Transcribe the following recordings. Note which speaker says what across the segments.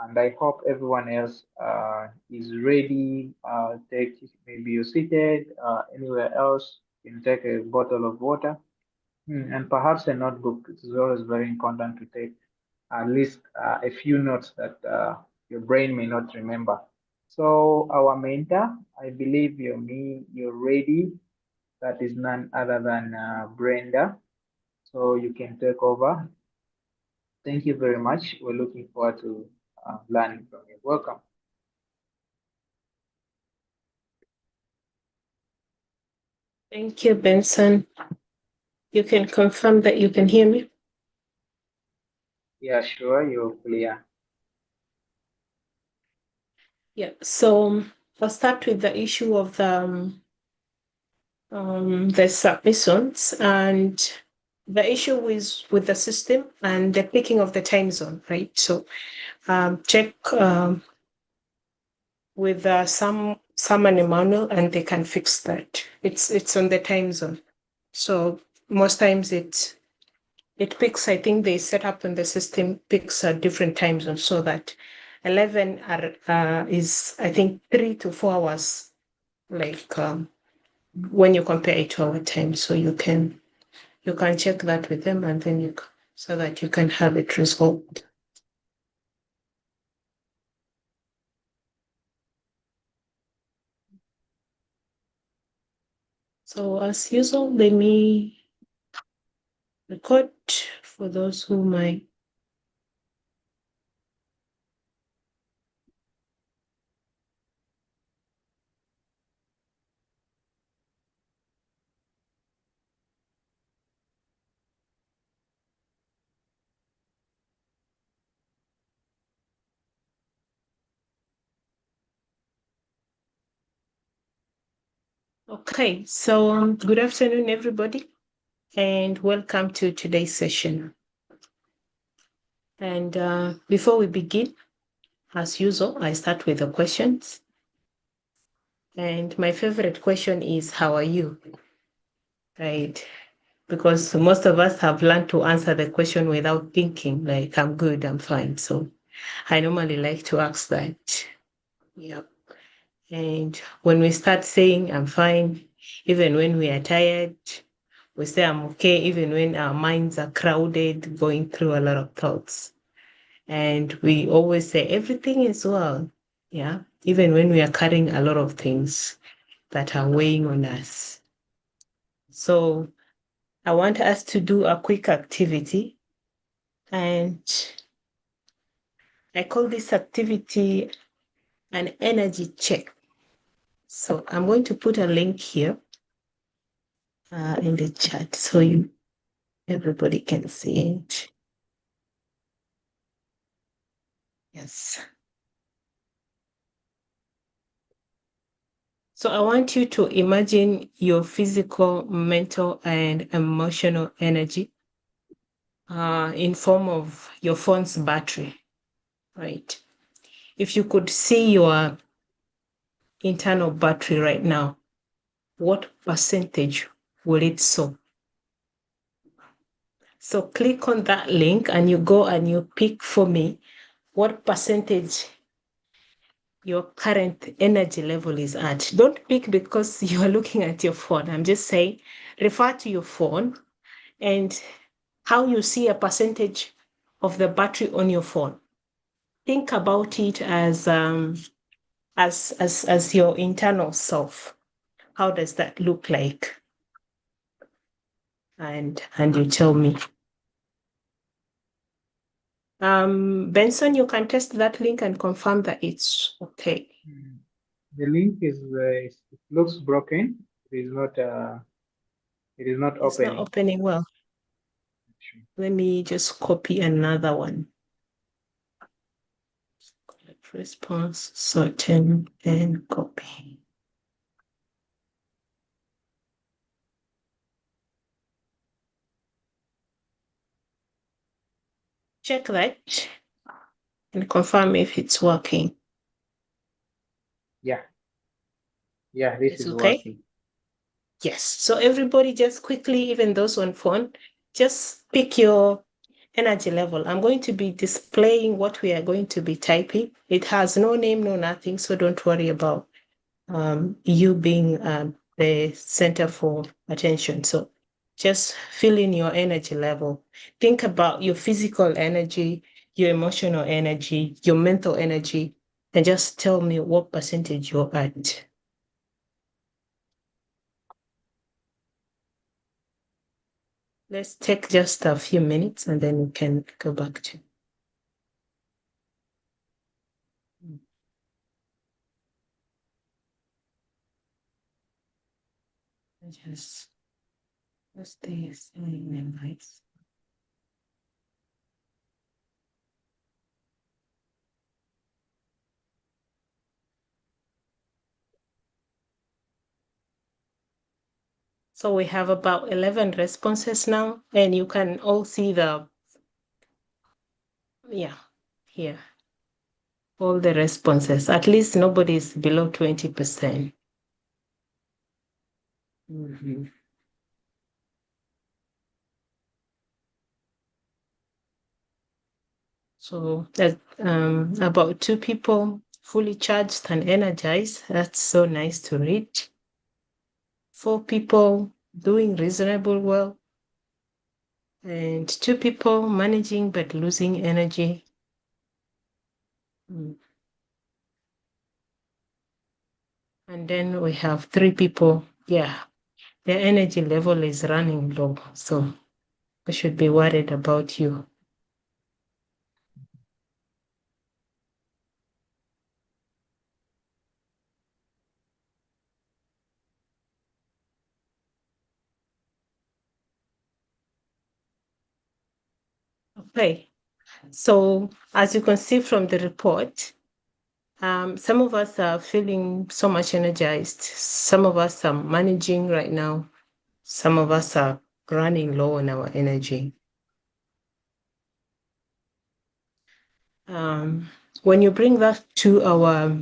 Speaker 1: And I hope everyone else is ready. Take maybe you're seated anywhere else. You can take a bottle of water. And perhaps a notebook. It is always very important to take at least a few notes that your brain may not remember. So our mentor, I believe you're ready. That is none other than Brenda. So you can take over. Thank you very much. We're looking forward to learning from you. Welcome.
Speaker 2: Thank you, Benson. You can confirm that you can hear me?
Speaker 1: Yeah, sure, you're clear.
Speaker 2: Yeah, so I'll start with the issue of the submissions and the issue with the system and the picking of the time zone, right? So check with Sam and Emmanuel, and they can fix that. It's on the time zone. So most times it picks, I think they set up in the system picks a different time zone so that 11 is, I think, 3 to 4 hours, like when you compare it to our time. So you can check that with them, and then so that you can have it resolved. So as usual, let me record for those who might. Okay, so good afternoon, everybody, and welcome to today's session. And before we begin, as usual, I start with the questions. And my favorite question is, how are you? Right? Because most of us have learned to answer the question without thinking, like, I'm good, I'm fine. So I normally like to ask that. Yeah. And when we start saying, I'm fine, even when we are tired, we say, I'm okay, even when our minds are crowded, going through a lot of thoughts. And we always say, everything is well. Yeah. Even when we are carrying a lot of things that are weighing on us. So I want us to do a quick activity. And I call this activity an energy check. So I'm going to put a link here in the chat so everybody can see it. Yes. So I want you to imagine your physical, mental, and emotional energy in form of your phone's battery, right? If you could see your internal battery right now, what percentage will it show? So click on that link and you go and you pick for me what percentage your current energy level is at. Don't pick because you are looking at your phone. I'm just saying, refer to your phone and how you see a percentage of the battery on your phone. Think about it as your internal self. How does that look like? And you tell me. Benson, you can test that link and confirm that it's okay.
Speaker 1: The link is it looks broken. It is not
Speaker 2: It's
Speaker 1: opening.
Speaker 2: not opening well. Let me just copy another one. Response, certain, and copy. Check that and confirm if it's working.
Speaker 1: Yeah. Yeah, this
Speaker 2: It's
Speaker 1: is
Speaker 2: okay?
Speaker 1: working.
Speaker 2: Yes. So everybody just quickly, even those on phone, just pick your energy level. I'm going to be displaying what we are going to be typing. It has no name, no nothing, so don't worry about you being the center for attention. So just fill in your energy level. Think about your physical energy, your emotional energy, your mental energy, and just tell me what percentage you're at. Let's take just a few minutes and then we can go back to. Just stay in nice. So we have about 11 responses now, and you can all see here, all the responses. At least nobody is below 20%. So that's about 2 people fully charged and energized. That's so nice to read. 4 people doing reasonable well. And 2 people managing but losing energy. And then we have 3 people, their energy level is running low. So we should be worried about you. Okay, so as you can see from the report, some of us are feeling so much energized. Some of us are managing right now. Some of us are running low on our energy. When you bring that to our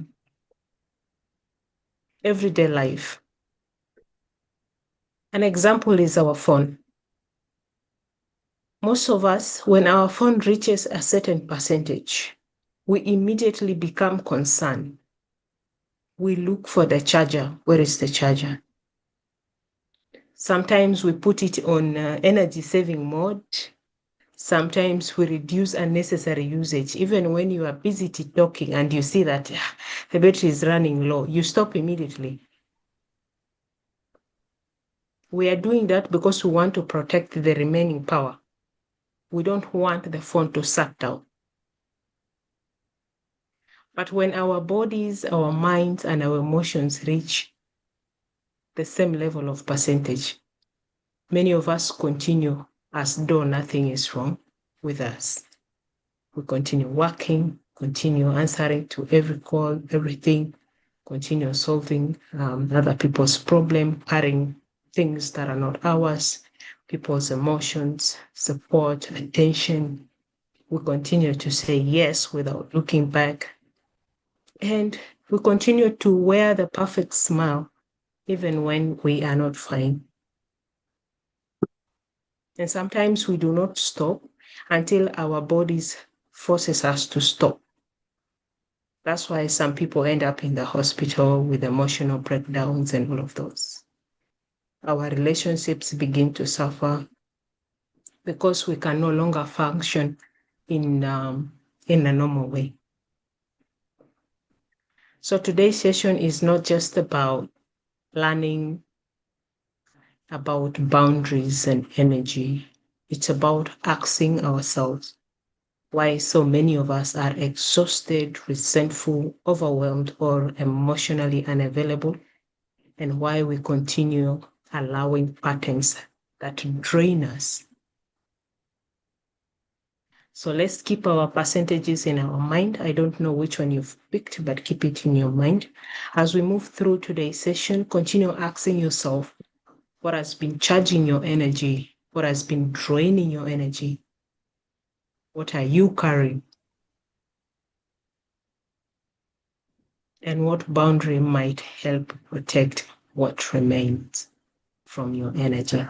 Speaker 2: everyday life, an example is our phone. Most of us, when our phone reaches a certain percentage, we immediately become concerned. We look for the charger. Where is the charger? Sometimes we put it on energy saving mode. Sometimes we reduce unnecessary usage. Even when you are busy talking and you see that the battery is running low, you stop immediately. We are doing that because we want to protect the remaining power. We don't want the phone to suck down. But when our bodies, our minds, and our emotions reach the same level of percentage, many of us continue as though nothing is wrong with us. We continue working, continue answering to every call, everything, continue solving other people's problems, carrying things that are not ours, people's emotions, support, attention. We continue to say yes without looking back. And we continue to wear the perfect smile even when we are not fine. And sometimes we do not stop until our bodies forces us to stop. That's why some people end up in the hospital with emotional breakdowns and all of those. Our relationships begin to suffer because we can no longer function in a normal way. So today's session is not just about learning about boundaries and energy. It's about asking ourselves why so many of us are exhausted, resentful, overwhelmed, or emotionally unavailable, and why we continue allowing patterns that drain us. So let's keep our percentages in our mind. I don't know which one you've picked, but keep it in your mind. As we move through today's session, continue asking yourself what has been charging your energy, what has been draining your energy, what are you carrying, and what boundary might help protect what remains from your energy.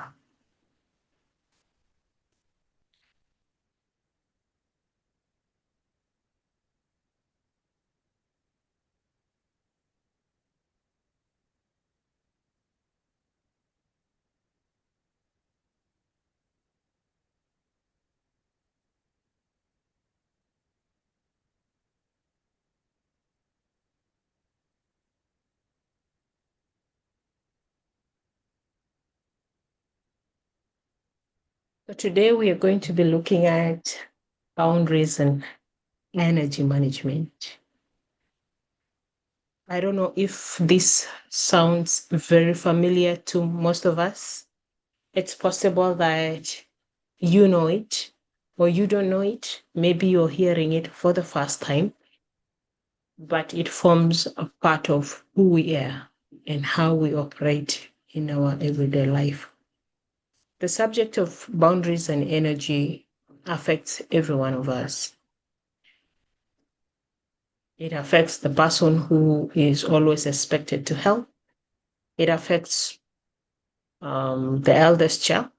Speaker 2: So today we are going to be looking at boundaries and energy management. I don't know if this sounds very familiar to most of us. It's possible that you know it or you don't know it. Maybe you're hearing it for the first time, but it forms a part of who we are and how we operate in our everyday life. The subject of boundaries and energy affects every one of us. It affects the person who is always expected to help. It affects the eldest child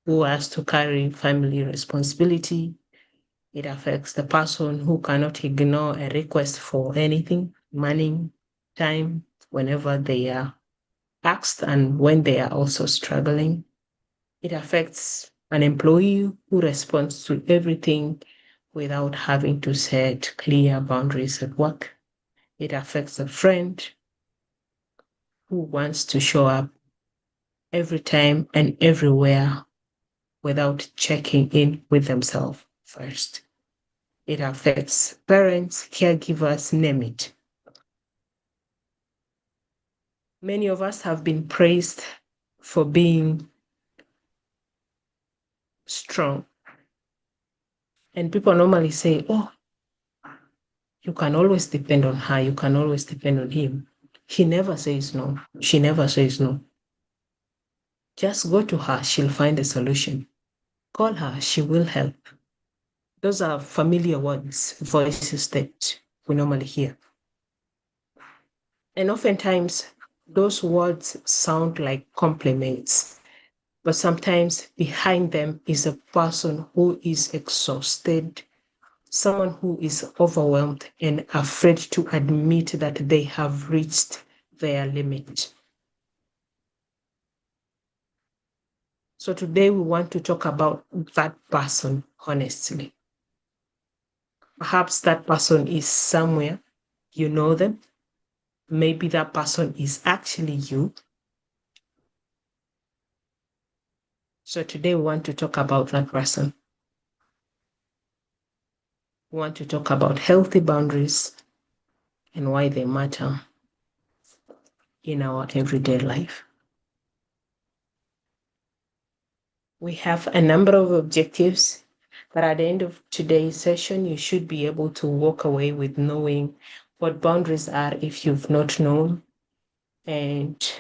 Speaker 2: who has to carry family responsibility. It affects the person who cannot ignore a request for anything, money, time, whenever they are asked and when they are also struggling. It affects an employee who responds to everything without having to set clear boundaries at work. It affects a friend who wants to show up every time and everywhere without checking in with themselves first. It affects parents, caregivers, name it. Many of us have been praised for being strong. And people normally say, oh, you can always depend on her, you can always depend on him. He never says no. She never says no. Just go to her, she'll find a solution. Call her, she will help. Those are familiar words, voices that we normally hear. And oftentimes, those words sound like compliments, but sometimes behind them is a person who is exhausted, someone who is overwhelmed and afraid to admit that they have reached their limit. So today we want to talk about that person honestly. Perhaps that person is somewhere, you know them. Maybe that person is actually you. So today we want to talk about that person. We want to talk about healthy boundaries and why they matter in our everyday life. We have a number of objectives, but at the end of today's session, you should be able to walk away with knowing what boundaries are if you've not known, and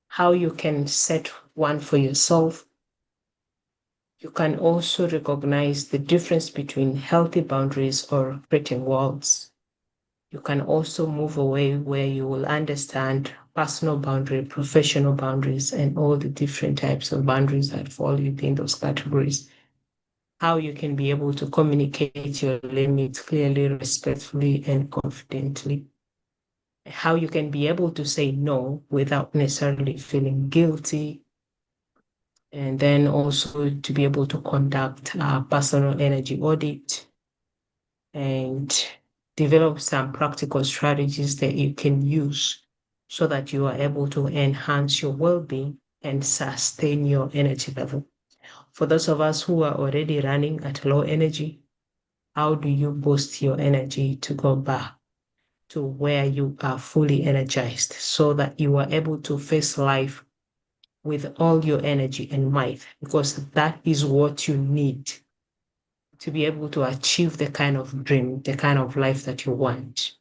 Speaker 2: how you can set one for yourself. You can also recognize the difference between healthy boundaries or creating walls. You can also move away where you will understand personal boundary, professional boundaries, and all the different types of boundaries that fall within those categories. How you can be able to communicate your limits clearly, respectfully, and confidently. How you can be able to say no without necessarily feeling guilty. And then also to be able to conduct a personal energy audit and develop some practical strategies that you can use so that you are able to enhance your well-being and sustain your energy level. For those of us who are already running at low energy, how do you boost your energy to go back to where you are fully energized so that you are able to face life with all your energy and might? Because that is what you need to be able to achieve the kind of dream, the kind of life that you want.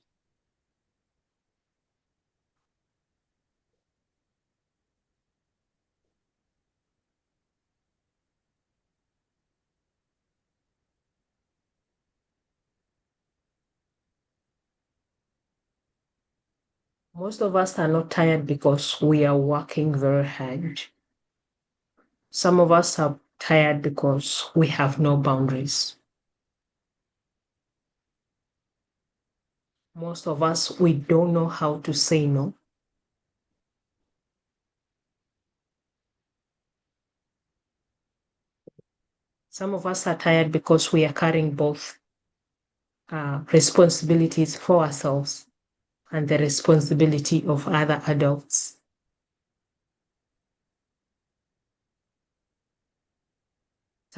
Speaker 2: Most of us are not tired because we are working very hard. Some of us are tired because we have no boundaries. Most of us, we don't know how to say no. Some of us are tired because we are carrying both responsibilities for ourselves and the responsibility of other adults.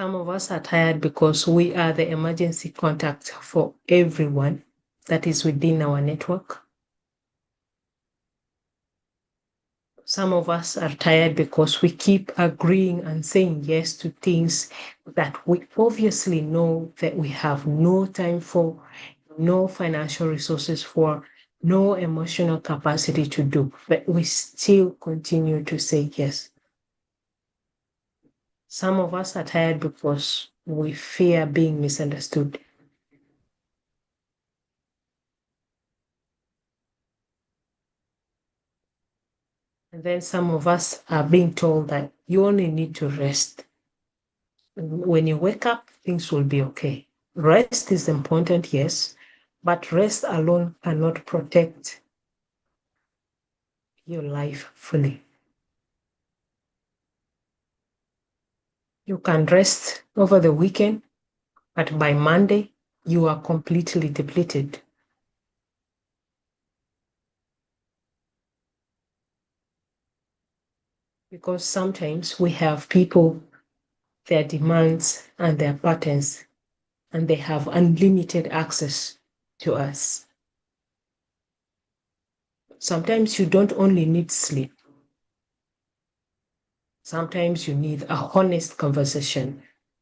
Speaker 2: Some of us are tired because we are the emergency contact for everyone that is within our network. Some of us are tired because we keep agreeing and saying yes to things that we obviously know that we have no time for, no financial resources for, no emotional capacity to do, but we still continue to say yes. Some of us are tired because we fear being misunderstood. And then some of us are being told that you only need to rest. When you wake up, things will be okay. Rest is important, yes, but rest alone cannot protect your life fully. You can rest over the weekend, but by Monday, you are completely depleted. Because sometimes we have people, their demands and their patterns, and they have unlimited access to us. Sometimes you don't only need sleep. Sometimes you need a honest conversation.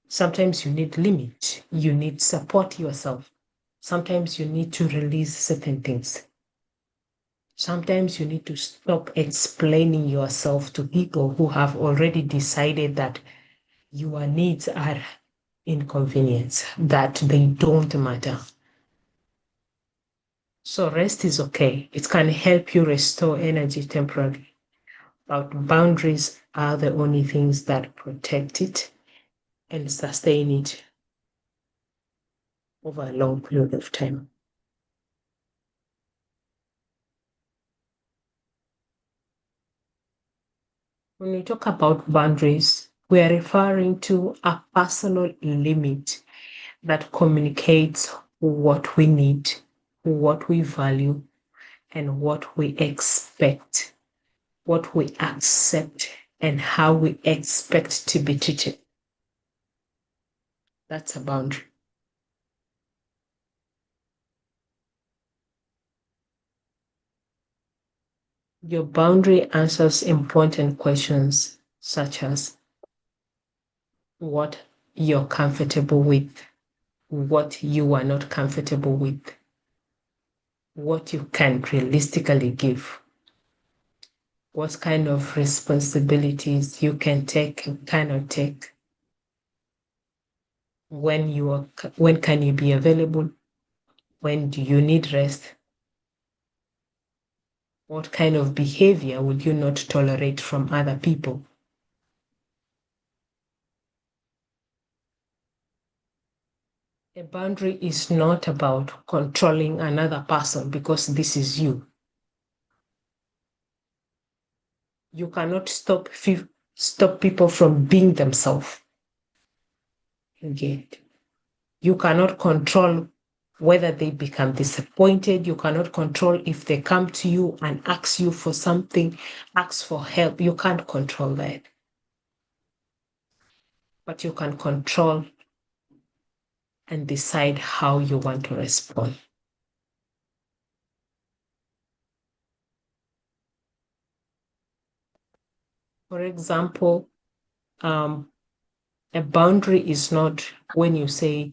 Speaker 2: Sometimes you need limit. You need support yourself. Sometimes you need to release certain things. Sometimes you need to stop explaining yourself to people who have already decided that your needs are inconvenience, that they don't matter. So rest is okay. It can help you restore energy temporarily. But boundaries are the only things that protect it and sustain it over a long period of time. When we talk about boundaries, we are referring to a personal limit that communicates what we need, what we value, and what we expect, what we accept, and how we expect to be treated. That's a boundary. Your boundary answers important questions such as what you're comfortable with, what you are not comfortable with, what you can realistically give, what kind of responsibilities you can take and cannot take, when can you be available, when do you need rest, what kind of behavior will you not tolerate from other people. A boundary is not about controlling another person because this is you. You cannot stop people from being themselves. Again, you cannot control whether they become disappointed. You cannot control if they come to you and ask you for something, ask for help. You can't control that. But you can control and decide how you want to respond. For example, a boundary is not when you say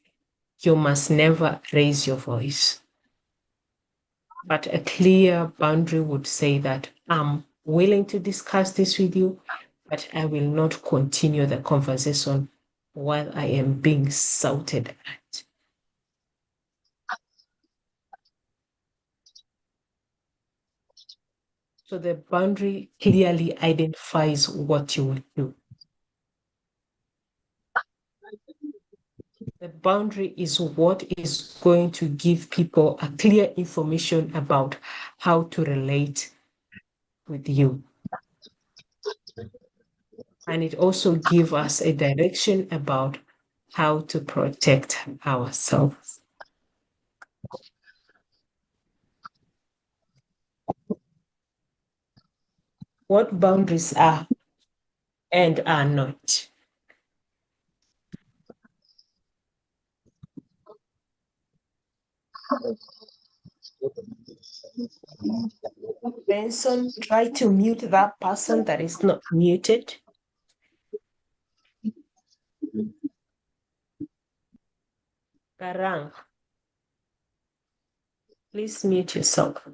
Speaker 2: you must never raise your voice. But a clear boundary would say that I'm willing to discuss this with you, but I will not continue the conversation while I am being shouted at. So the boundary clearly identifies what you will do. The boundary is what is going to give people a clear information about how to relate with you. And it also gives us a direction about how to protect ourselves. What boundaries are and are not. Benson, try to mute that person that is not muted. Garang, please mute yourself.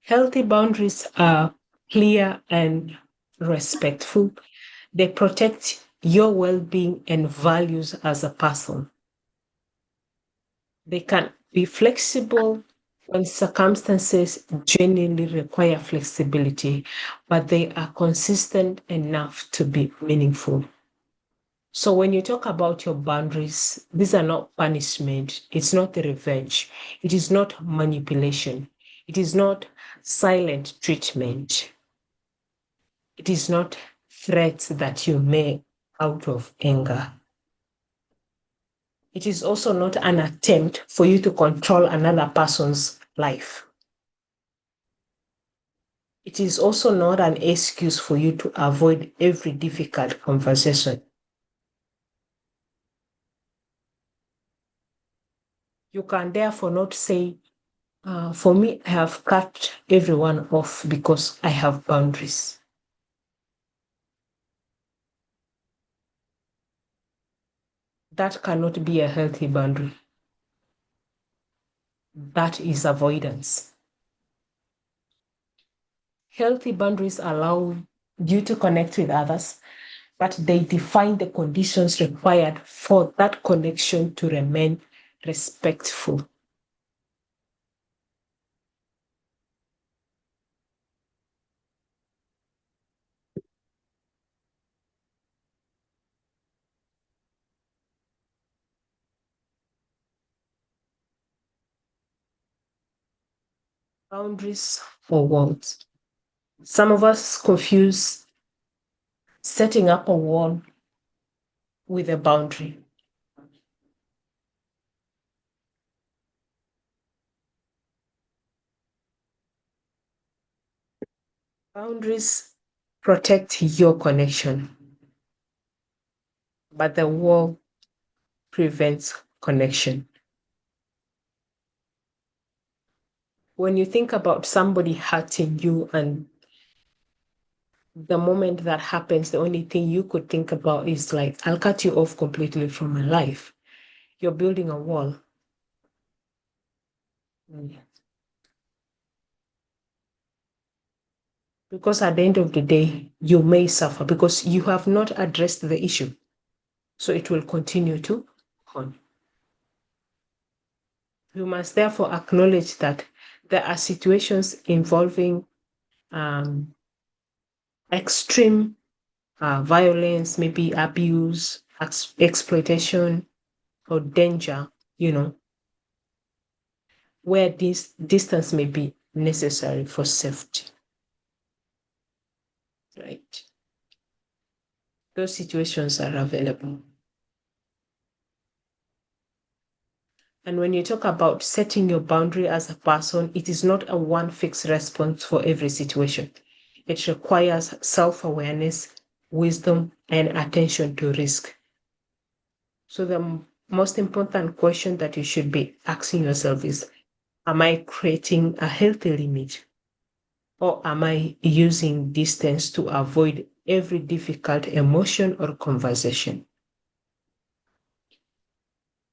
Speaker 2: Healthy boundaries are clear and respectful. They protect your well-being and values as a person. They can be flexible when circumstances genuinely require flexibility, but they are consistent enough to be meaningful. So when you talk about your boundaries, these are not punishment. It's not revenge. It is not manipulation. It is not silent treatment. It is not threats that you make out of anger. It is also not an attempt for you to control another person's life. It is also not an excuse for you to avoid every difficult conversation. You can therefore not say, for me, I have cut everyone off because I have boundaries. That cannot be a healthy boundary. That is avoidance. Healthy boundaries allow you to connect with others, but they define the conditions required for that connection to remain respectful. Boundaries or walls. Some of us confuse setting up a wall with a boundary. Boundaries protect your connection, but the wall prevents connection. When you think about somebody hurting you, and the moment that happens, the only thing you could think about is like, I'll cut you off completely from my life. You're building a wall. Because at the end of the day, you may suffer because you have not addressed the issue. So it will continue to on. You must therefore acknowledge that there are situations involving extreme violence, maybe abuse, exploitation, or danger, where this distance may be necessary for safety. Right? Those situations are available. And when you talk about setting your boundary as a person, it is not a one fixed response for every situation. It requires self-awareness, wisdom, and attention to risk. So the most important question that you should be asking yourself is, am I creating a healthy limit? Or am I using distance to avoid every difficult emotion or conversation?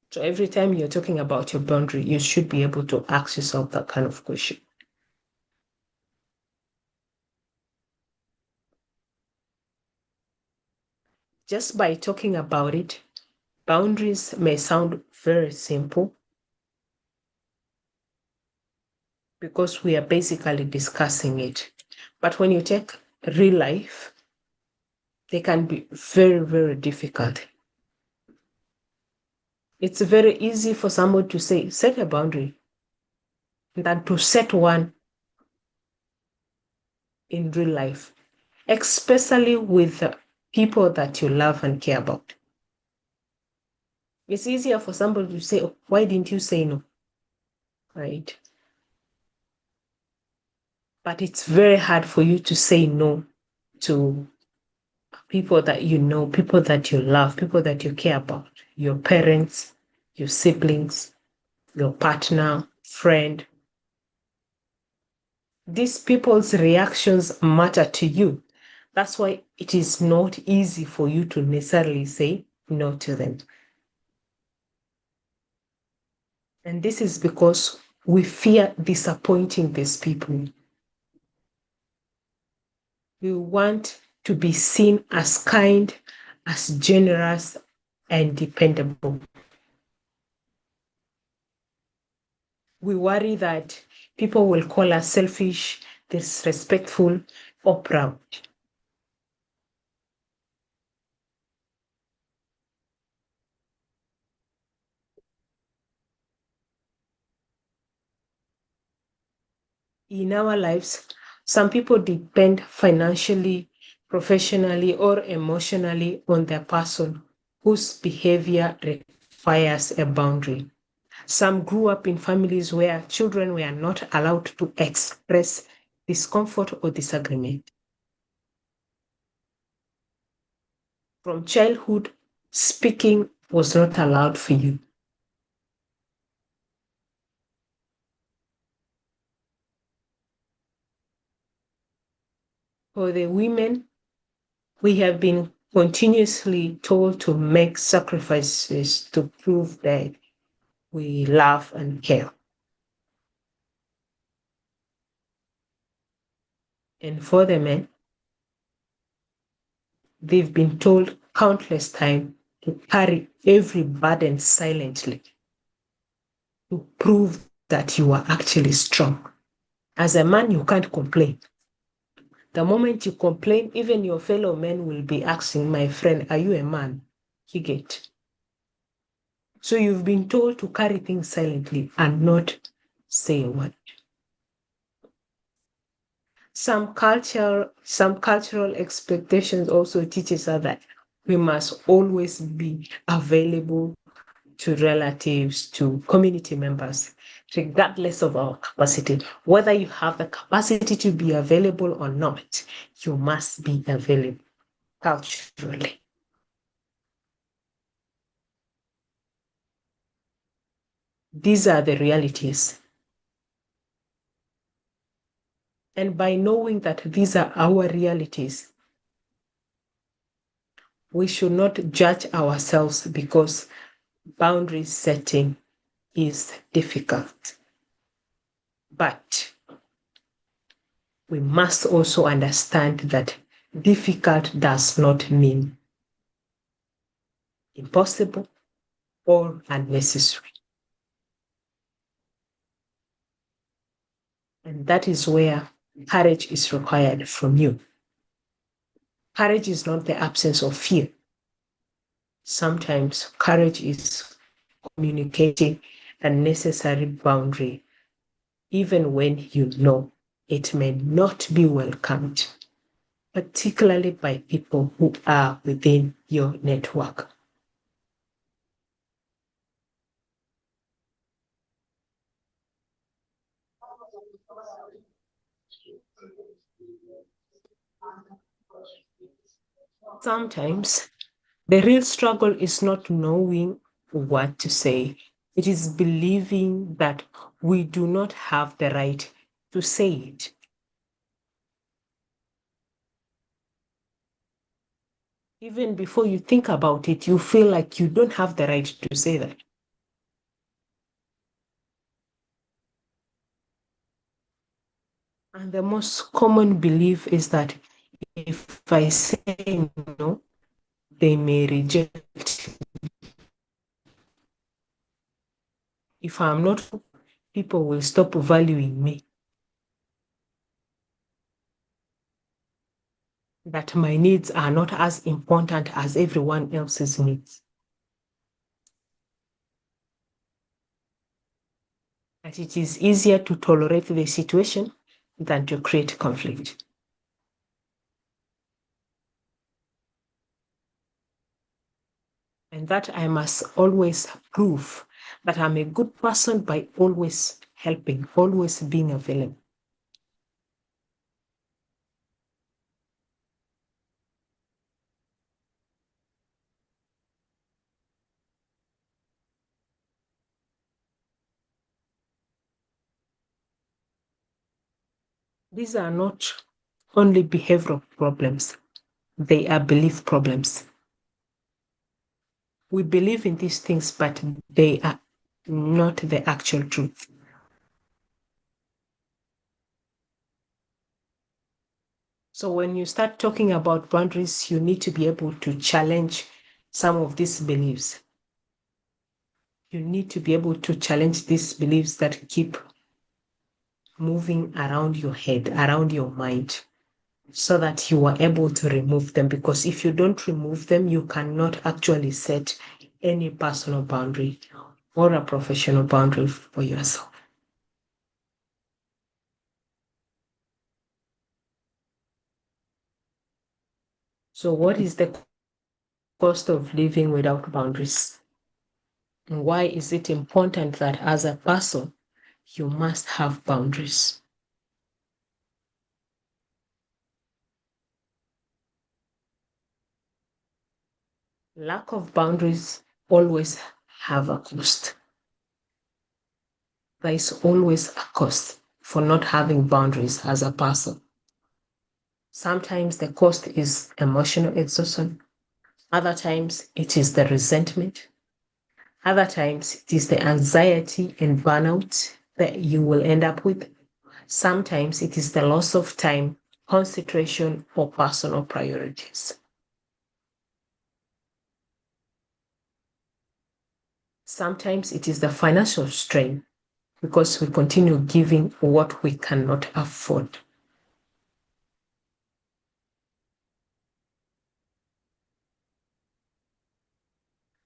Speaker 2: So every time you're talking about your boundary, you should be able to ask yourself that kind of question. Just by talking about it, boundaries may sound very simple because we are basically discussing it. But when you take real life, they can be very, very difficult. It's very easy for someone to say, set a boundary, than to set one in real life, especially with people that you love and care about. It's easier for somebody to say, oh, why didn't you say no? Right? But it's very hard for you to say no to people that you know, people that you love, people that you care about, your parents, your siblings, your partner, friend. These people's reactions matter to you. That's why it is not easy for you to necessarily say no to them. And this is because we fear disappointing these people. We want to be seen as kind, as generous, and dependable. We worry that people will call us selfish, disrespectful, or proud. In our lives, some people depend financially, professionally, or emotionally on their person whose behavior requires a boundary. Some grew up in families where children were not allowed to express discomfort or disagreement. From childhood, speaking was not allowed for you. For the women, we have been continuously told to make sacrifices to prove that we love and care. And for the men, they've been told countless times to carry every burden silently to prove that you are actually strong. As a man, you can't complain. The moment you complain, even your fellow men will be asking, my friend, are you a man? You get. So you've been told to carry things silently and not say a word. Some cultural expectations also teaches us that we must always be available to relatives, to community members, regardless of our capacity. Whether you have the capacity to be available or not, you must be available culturally. These are the realities. And by knowing that these are our realities, we should not judge ourselves because boundary setting is difficult. But we must also understand that difficult does not mean impossible or unnecessary. And that is where courage is required from you. Courage is not the absence of fear. Sometimes courage is communicating a necessary boundary, even when you know it may not be welcomed, particularly by people who are within your network. Sometimes the real struggle is not knowing what to say. It is believing that we do not have the right to say it. Even before you think about it, you feel like you don't have the right to say that. And the most common belief is that if I say no, they may reject. If I'm not, people will stop valuing me. That my needs are not as important as everyone else's needs. That it is easier to tolerate the situation than to create conflict. And that I must always prove that I'm a good person by always helping, always being available. These are not only behavioral problems, they are belief problems. We believe in these things, but they are not the actual truth. So when you start talking about boundaries, you need to be able to challenge some of these beliefs. You need to be able to challenge these beliefs that keep moving around your head, around your mind, so that you are able to remove them. Because if you don't remove them, you cannot actually set any personal boundary or a professional boundary for yourself. So, what is the cost of living without boundaries? And why is it important that as a person, you must have boundaries? Lack of boundaries always have a cost. There is always a cost for not having boundaries as a person. Sometimes the cost is emotional exhaustion. Other times it is the resentment. Other times it is the anxiety and burnout that you will end up with. Sometimes it is the loss of time, concentration, or personal priorities. Sometimes it is the financial strain because we continue giving what we cannot afford.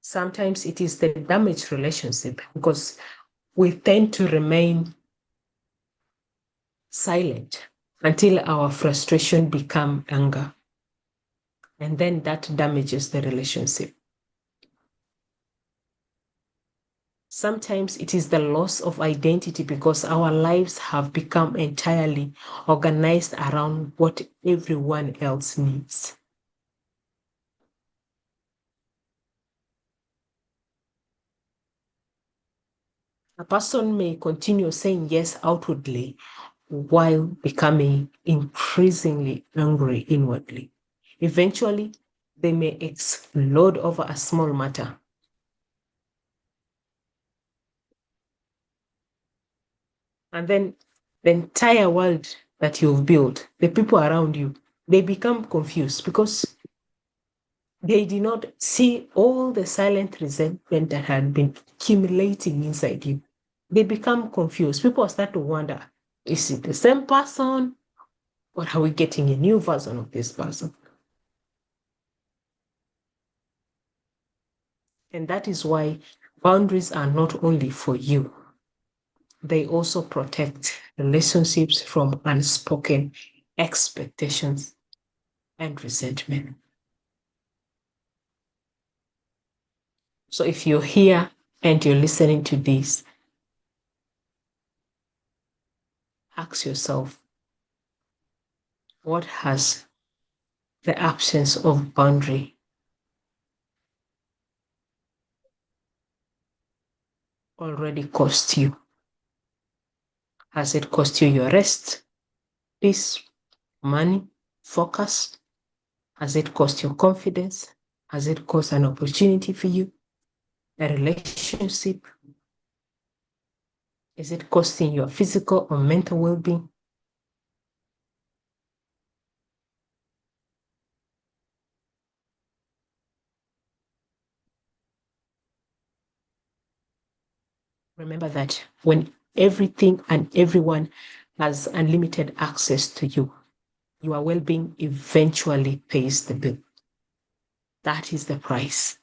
Speaker 2: Sometimes it is the damaged relationship because we tend to remain silent until our frustration become anger. And then that damages the relationship. Sometimes it is the loss of identity because our lives have become entirely organized around what everyone else needs. A person may continue saying yes outwardly while becoming increasingly angry inwardly. Eventually, they may explode over a small matter. And then the entire world that you've built, the people around you, they become confused because they did not see all the silent resentment that had been accumulating inside you. They become confused. People start to wonder, is it the same person? Or are we getting a new version of this person? And that is why boundaries are not only for you, they also protect relationships from unspoken expectations and resentment. So if you're here and you're listening to this, ask yourself, what has the absence of boundary already cost you? Has it cost you your rest, peace, money, focus? Has it cost your confidence? Has it cost an opportunity for you? A relationship? Is it costing your physical or mental well-being? Remember that when everything and everyone has unlimited access to you, your well-being eventually pays the bill. That is the price.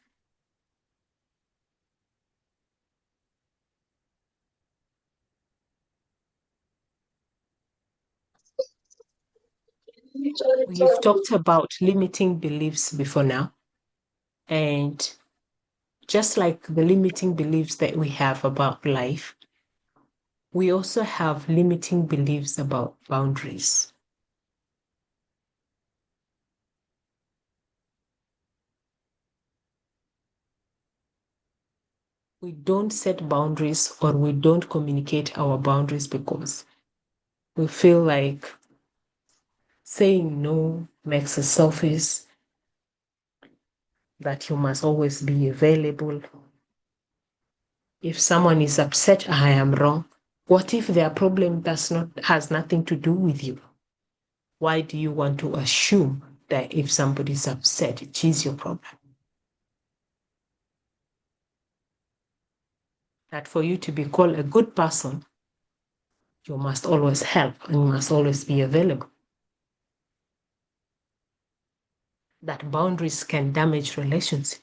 Speaker 2: We've talked about limiting beliefs before now, and just like the limiting beliefs that we have about life, we also have limiting beliefs about boundaries. We don't set boundaries or we don't communicate our boundaries because we feel like Saying no makes it selfish, that you must always be available. If someone is upset, I am wrong. What if their problem has nothing to do with you? Why do you want to assume that if somebody is upset, it is your problem? That for you to be called a good person, you must always help and you must always be available. That boundaries can damage relationships.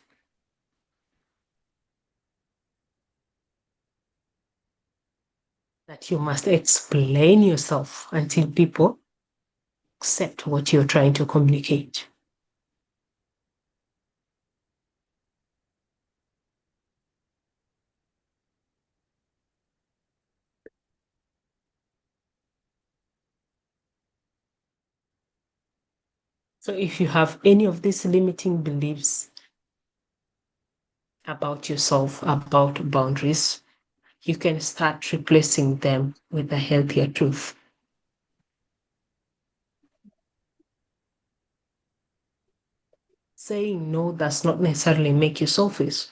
Speaker 2: That you must explain yourself until people accept what you're trying to communicate. So if you have any of these limiting beliefs about yourself, about boundaries, you can start replacing them with a healthier truth. Saying no does not necessarily make you selfish.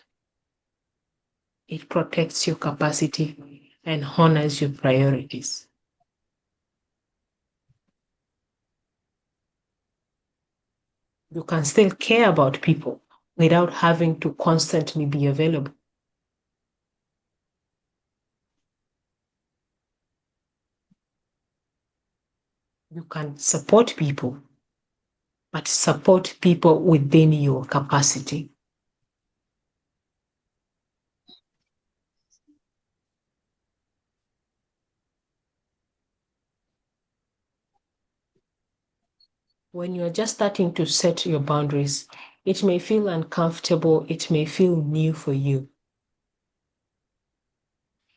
Speaker 2: It protects your capacity and honors your priorities. You can still care about people without having to constantly be available. You can support people, but support people within your capacity. When you're just starting to set your boundaries, it may feel uncomfortable, it may feel new for you.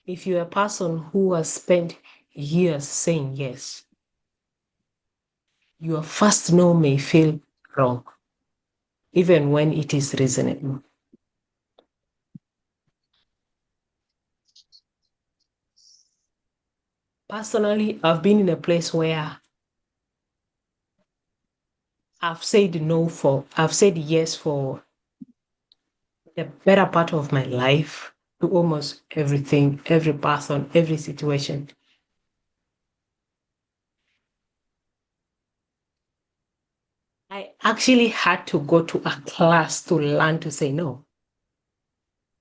Speaker 2: If you're a person who has spent years saying yes, your first no may feel wrong, even when it is reasonable. Personally, I've been in a place where I've said yes for the better part of my life to almost everything, every person, every situation. I actually had to go to a class to learn to say no.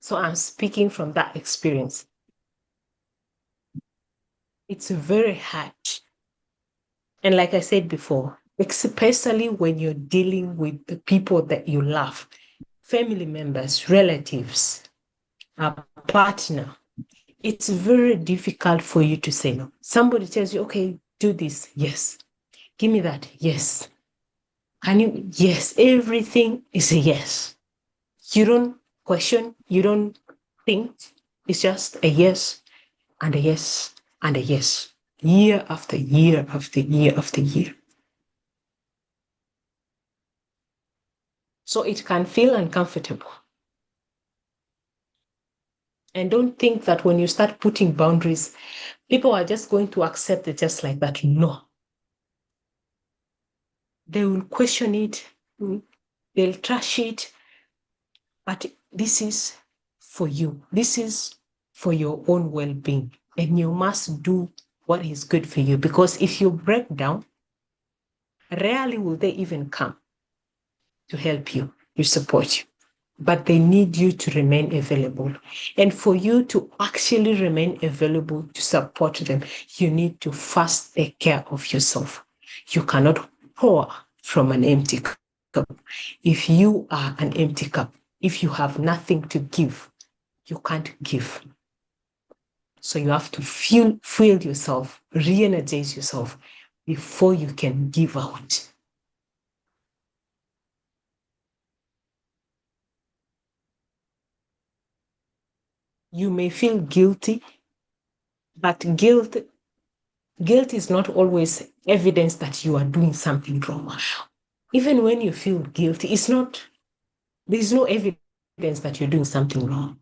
Speaker 2: So I'm speaking from that experience. It's very hard. And like I said before, especially when you're dealing with the people that you love, family members, relatives, a partner, it's very difficult for you to say no. Somebody tells you, okay, do this. Yes. Give me that. Yes. Can you? Yes. Everything is a yes. You don't question. You don't think. It's just a yes and a yes and a yes. Year after year after year after year. So it can feel uncomfortable. And don't think that when you start putting boundaries, people are just going to accept it just like that. No. They will question it, they'll trash it, but this is for you. This is for your own well being. And you must do what is good for you, because if you break down, rarely will they even come to help you, to support you. But they need you to remain available. And for you to actually remain available to support them, you need to first take care of yourself. You cannot pour from an empty cup. If you are an empty cup, if you have nothing to give, you can't give. So you have to fuel yourself, re-energize yourself before you can give out. You may feel guilty, but guilt is not always evidence that you are doing something wrong. Even when you feel guilty, there's no evidence that you're doing something wrong.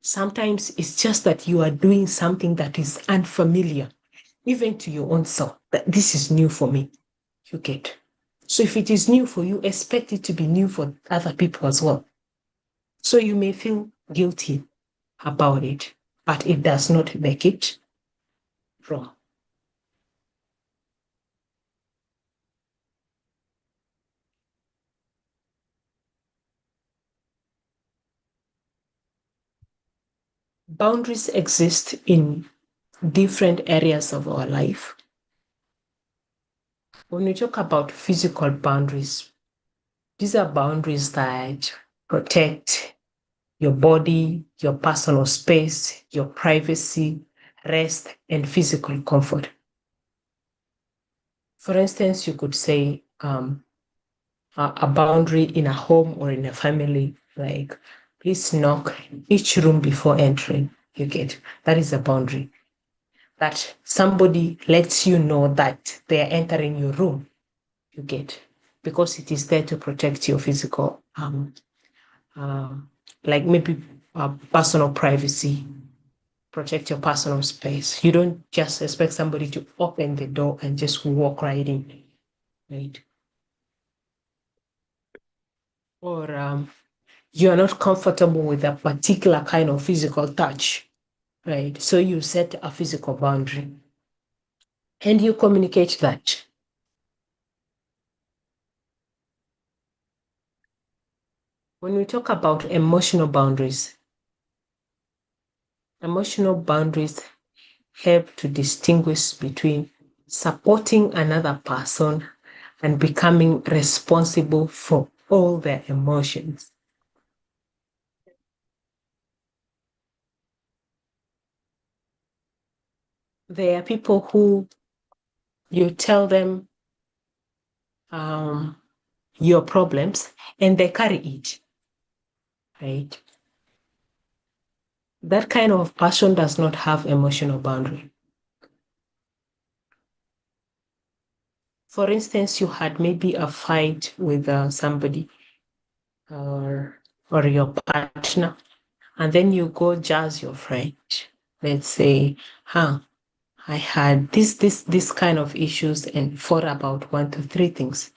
Speaker 2: Sometimes it's just that you are doing something that is unfamiliar, even to your own self, that this is new for me. You get. So if it is new for you, expect it to be new for other people as well. So you may feel guilty about it, but it does not make it wrong. Boundaries exist in different areas of our life. When we talk about physical boundaries, these are boundaries that protect your body, your personal space, your privacy, rest, and physical comfort. For instance, you could say a boundary in a home or in a family, like please knock each room before entering. You get that is a boundary that somebody lets you know that they are entering your room. You get because it is there to protect your physical, uh, like maybe personal privacy, protect your personal space. You don't just expect somebody to open the door and just walk right in, right? Or you are not comfortable with a particular kind of physical touch, right? So you set a physical boundary and you communicate that. When we talk about emotional boundaries help to distinguish between supporting another person and becoming responsible for all their emotions. There are people who you tell them um, your problems and they carry it, right? That kind of person does not have emotional boundary. For instance, you had maybe a fight with somebody or your partner, and then you go judge your friend. Let's say, I had this kind of issues and thought about 1 to 3 things.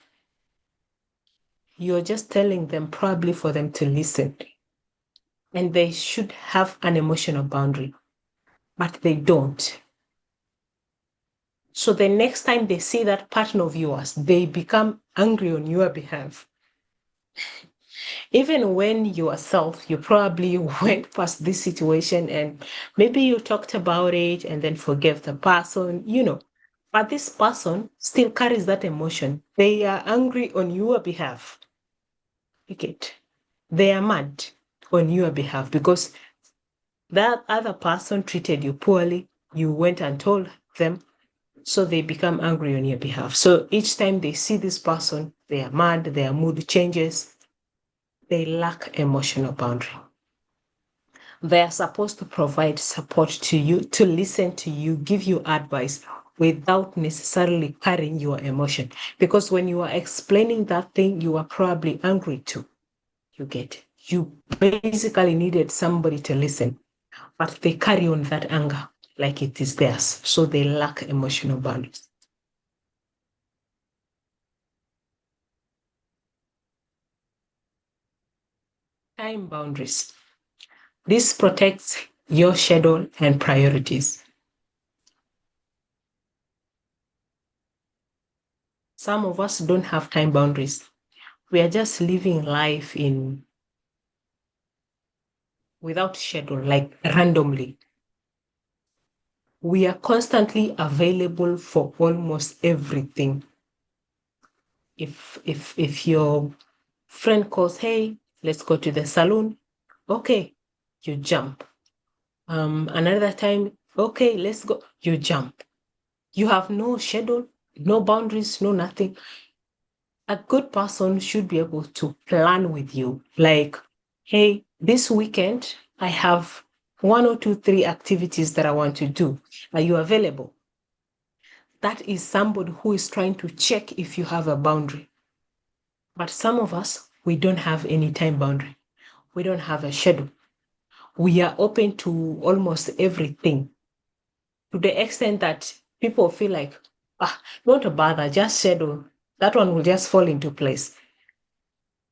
Speaker 2: You're just telling them probably for them to listen. And they should have an emotional boundary, but they don't. So the next time they see that partner of yours, they become angry on your behalf. Even when yourself, you probably went past this situation and maybe you talked about it and then forgave the person, but this person still carries that emotion. They are angry on your behalf. You get, they are mad on your behalf because that other person treated you poorly. You went and told them, so they become angry on your behalf. So each time they see this person, they are mad, their mood changes, they lack emotional boundary. They are supposed to provide support to you, to listen to you, give you advice without necessarily carrying your emotion. Because when you are explaining that thing, you are probably angry too. You get it. You basically needed somebody to listen, but they carry on that anger like it is theirs. So they lack emotional boundaries. Time boundaries. This protects your schedule and priorities. Some of us don't have time boundaries. We are just living life in without schedule, like randomly. We are constantly available for almost everything. If your friend calls, hey, let's go to the salon, okay, you jump. Another time, okay, let's go, you jump. You have no schedule, no boundaries, no nothing. A good person should be able to plan with you. Like, hey, this weekend, I have 1 or 2, 3 activities that I want to do. Are you available? That is somebody who is trying to check if you have a boundary. But some of us, we don't have any time boundary. We don't have a schedule. We are open to almost everything to the extent that people feel like, don't bother, just schedule. That one will just fall into place.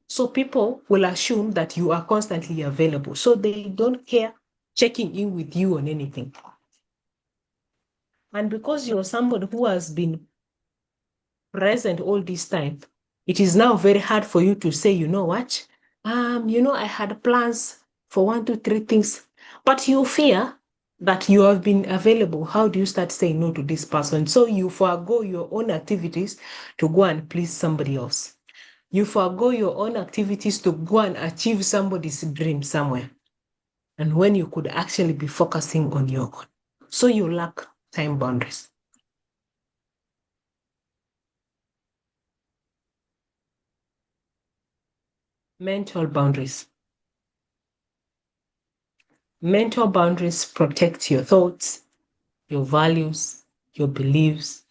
Speaker 2: So people will assume that you are constantly available. So they don't care checking in with you on anything. And because you're somebody who has been present all this time, it is now very hard for you to say, you know what? I had plans for 1, 2, 3 things, but you fear that you have been available. How do you start saying no to this person? So you forego your own activities to go and please somebody else. You forego your own activities to go and achieve somebody's dream somewhere. And when you could actually be focusing on your own. So you lack time boundaries. Mental boundaries. Mental boundaries protect your thoughts, your values, your beliefs,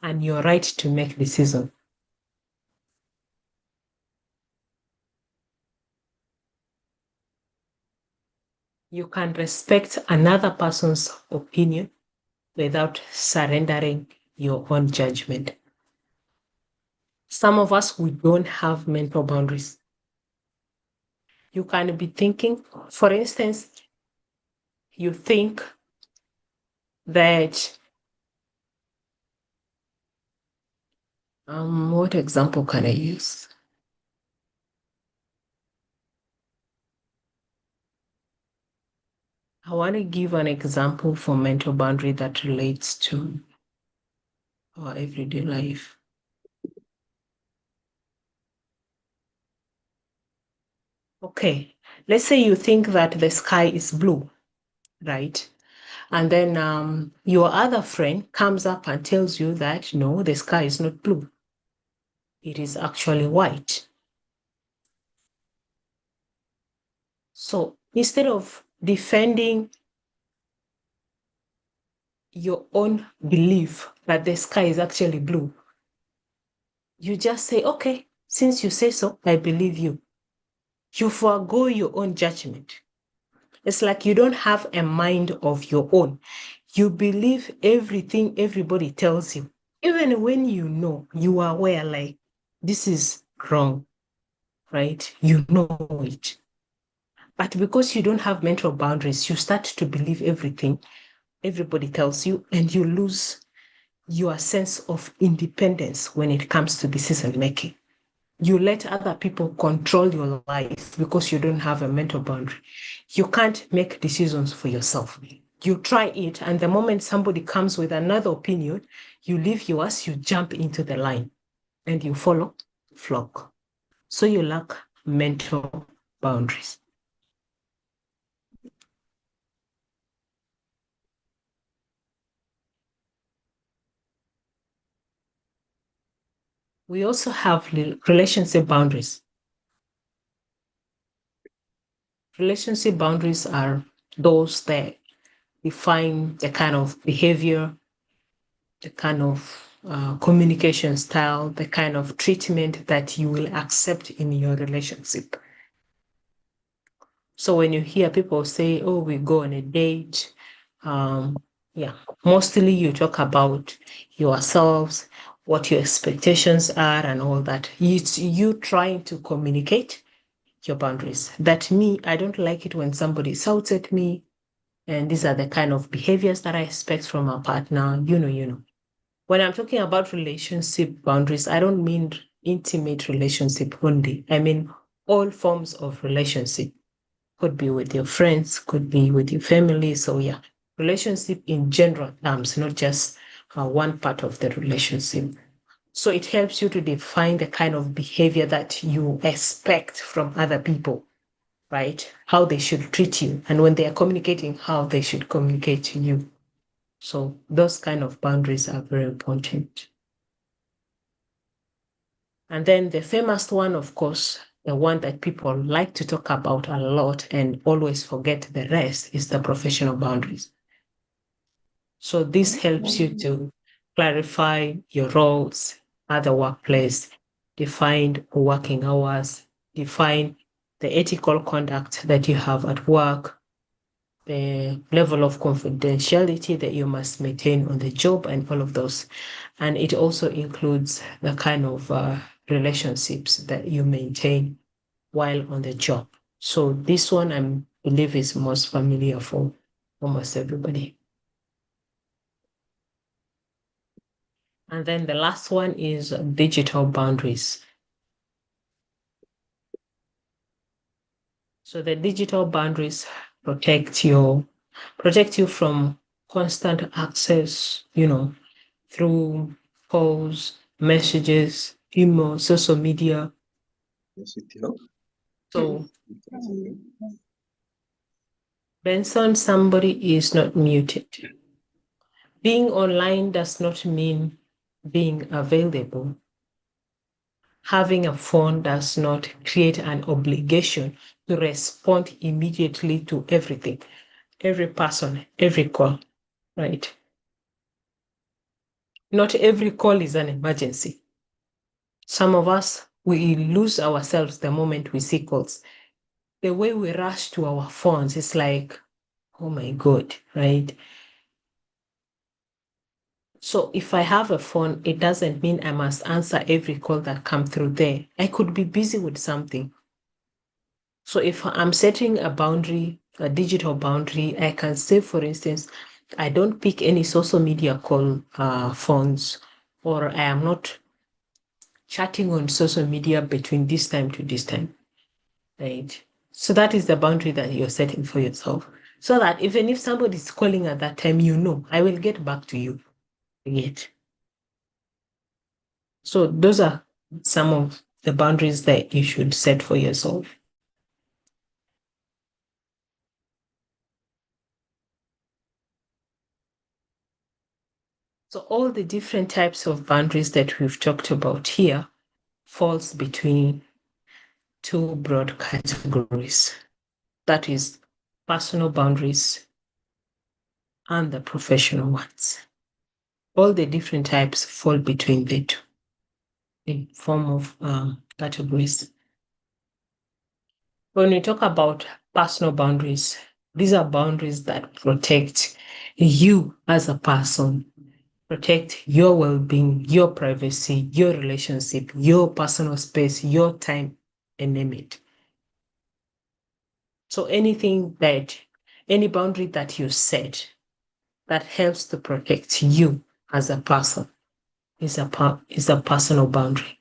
Speaker 2: and your right to make decisions. You can respect another person's opinion without surrendering your own judgment. Some of us, we don't have mental boundaries. You can be thinking, for instance, you think that, what example can I use? I want to give an example for mental boundary that relates to our everyday life. Okay, let's say you think that the sky is blue, right? And then your other friend comes up and tells you that no, the sky is not blue. It is actually white. So instead of defending your own belief that the sky is actually blue, you just say, okay, since you say so, I believe you. You forego your own judgment. It's like you don't have a mind of your own. You believe everything everybody tells you, even when you know, you are aware, like, this is wrong, right? You know it. But because you don't have mental boundaries, you start to believe everything everybody tells you, and you lose your sense of independence when it comes to decision making. You let other people control your life because you don't have a mental boundary. You can't make decisions for yourself. You try it, and the moment somebody comes with another opinion, you leave yours, you jump into the line, and you follow flock. So you lack mental boundaries. We also have relationship boundaries. Relationship boundaries are those that define the kind of behavior, the kind of communication style, the kind of treatment that you will accept in your relationship. So when you hear people say, oh, we go on a date, mostly you talk about yourselves, what your expectations are and all that. It's you trying to communicate your boundaries. That me, I don't like it when somebody shouts at me, and these are the kind of behaviors that I expect from a partner, you know. When I'm talking about relationship boundaries, I don't mean intimate relationship only. I mean all forms of relationship. Could be with your friends, could be with your family. So yeah, relationship in general terms, not just one part of the relationship. So it helps you to define the kind of behavior that you expect from other people, right? How they should treat you. And when they are communicating, how they should communicate to you. So those kind of boundaries are very important. And then the famous one, of course, the one that people like to talk about a lot and always forget the rest, is the professional boundaries. So this helps you to clarify your roles at the workplace, define working hours, define the ethical conduct that you have at work, the level of confidentiality that you must maintain on the job and all of those. And it also includes the kind of relationships that you maintain while on the job. So this one I believe is most familiar for almost everybody. And then the last one is digital boundaries. So the digital boundaries protect you from constant access, through calls, messages, email, social media. So Benson, somebody is not muted. Being online does not mean being available. Having a phone does not create an obligation to respond immediately to everything, every person, every call, right? Not every call is an emergency. Some of us, we lose ourselves the moment we see calls. The way we rush to our phones is like, oh my God, right? So if I have a phone, it doesn't mean I must answer every call that comes through there. I could be busy with something. So if I'm setting a boundary, a digital boundary, I can say, for instance, I don't pick any social media call phones, or I am not chatting on social media between this time to this time, right? So that is the boundary that you're setting for yourself. So that even if somebody is calling at that time, I will get back to you. Yet. So those are some of the boundaries that you should set for yourself. So all the different types of boundaries that we've talked about here falls between two broad categories. That is personal boundaries and the professional ones. All the different types fall between the two in form of categories. When we talk about personal boundaries, these are boundaries that protect you as a person, protect your well-being, your privacy, your relationship, your personal space, your time, and name it. So any boundary that you set that helps to protect you as a person is a personal boundary.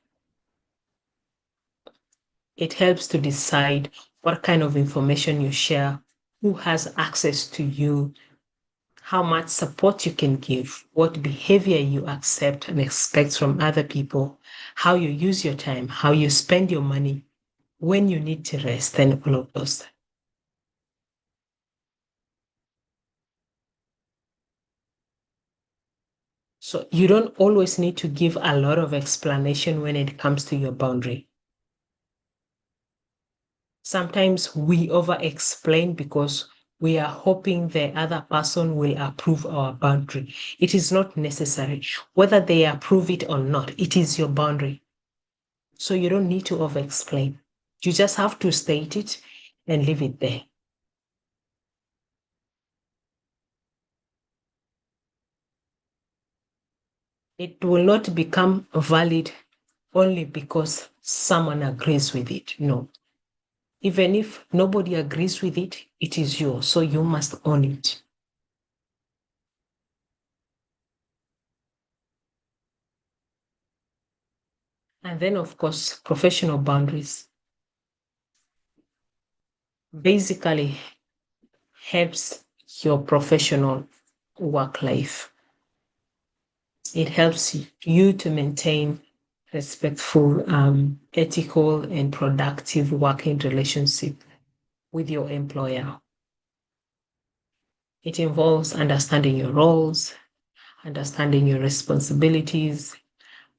Speaker 2: It helps to decide what kind of information you share, who has access to you, how much support you can give, what behavior you accept and expect from other people, how you use your time, how you spend your money, when you need to rest, and all of those. So you don't always need to give a lot of explanation when it comes to your boundary. Sometimes we over-explain because we are hoping the other person will approve our boundary. It is not necessary. Whether they approve it or not, it is your boundary. So you don't need to over-explain. You just have to state it and leave it there. It will not become valid only because someone agrees with it. No. Even if nobody agrees with it, it is yours, so you must own it. And then, of course, professional boundaries basically helps your professional work life. It helps you to maintain respectful, ethical, and productive working relationship with your employer. It involves understanding your roles, understanding your responsibilities,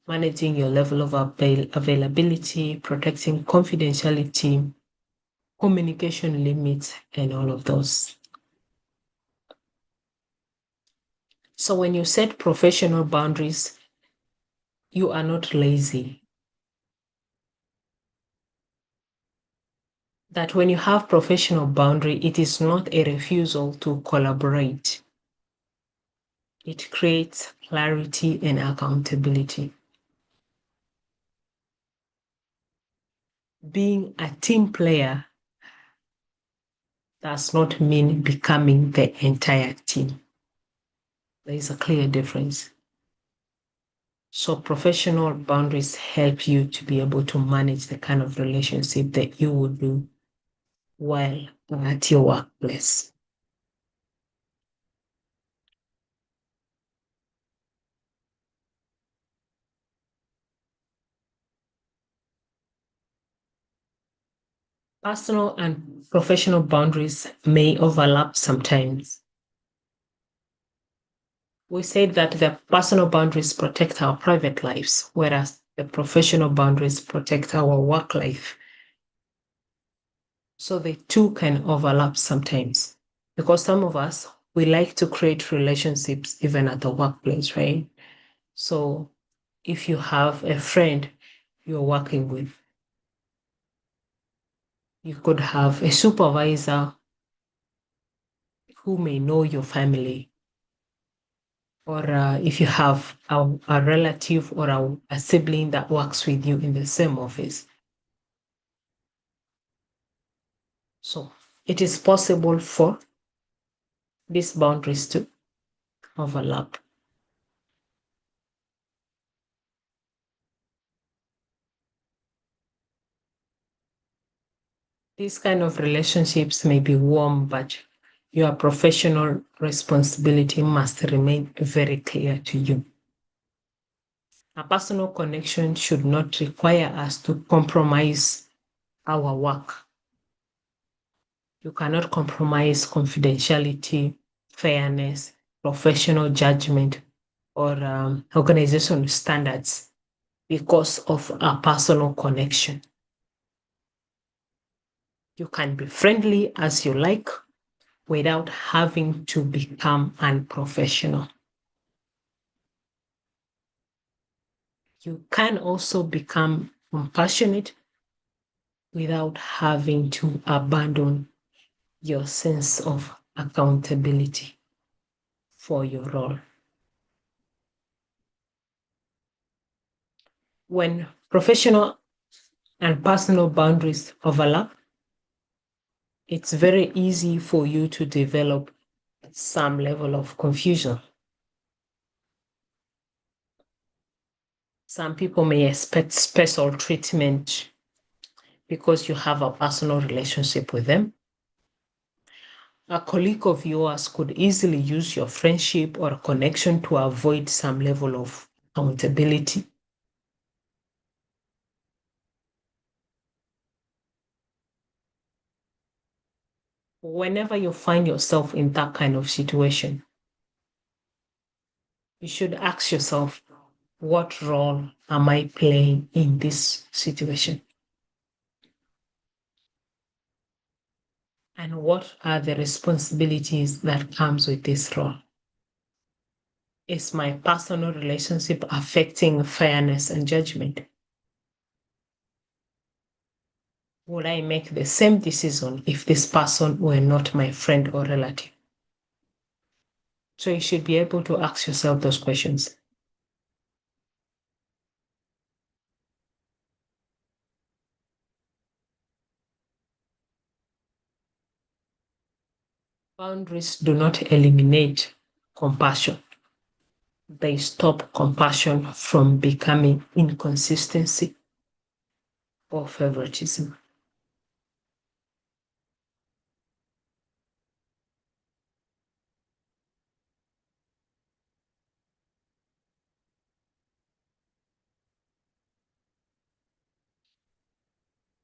Speaker 2: managing your level of availability, protecting confidentiality, communication limits, and all of those. So when you set professional boundaries, you are not lazy. that when you have professional boundary, it is not a refusal to collaborate. It creates clarity and accountability. Being a team player does not mean becoming the entire team. There is a clear difference. So professional boundaries help you to be able to manage the kind of relationship that you would do while at your workplace. Personal and professional boundaries may overlap sometimes. We said that the personal boundaries protect our private lives, whereas the professional boundaries protect our work life. So the two can overlap sometimes because some of us, we like to create relationships even at the workplace, right? So if you have a friend you're working with, you could have a supervisor who may know your family, or if you have a relative or a sibling that works with you in the same office. So it is possible for these boundaries to overlap. These kind of relationships may be warm, but your professional responsibility must remain very clear to you. A personal connection should not require us to compromise our work. You cannot compromise confidentiality, fairness, professional judgment, or organizational standards because of a personal connection. You can be friendly as you like without having to become unprofessional. You can also become compassionate without having to abandon your sense of accountability for your role. When professional and personal boundaries overlap, it's very easy for you to develop some level of confusion. Some people may expect special treatment because you have a personal relationship with them. A colleague of yours could easily use your friendship or connection to avoid some level of accountability. Whenever you find yourself in that kind of situation, you should ask yourself, what role am I playing in this situation? And what are the responsibilities that comes with this role? Is my personal relationship affecting fairness and judgment? Would I make the same decision if this person were not my friend or relative? So you should be able to ask yourself those questions. Boundaries do not eliminate compassion. They stop compassion from becoming inconsistency or favoritism.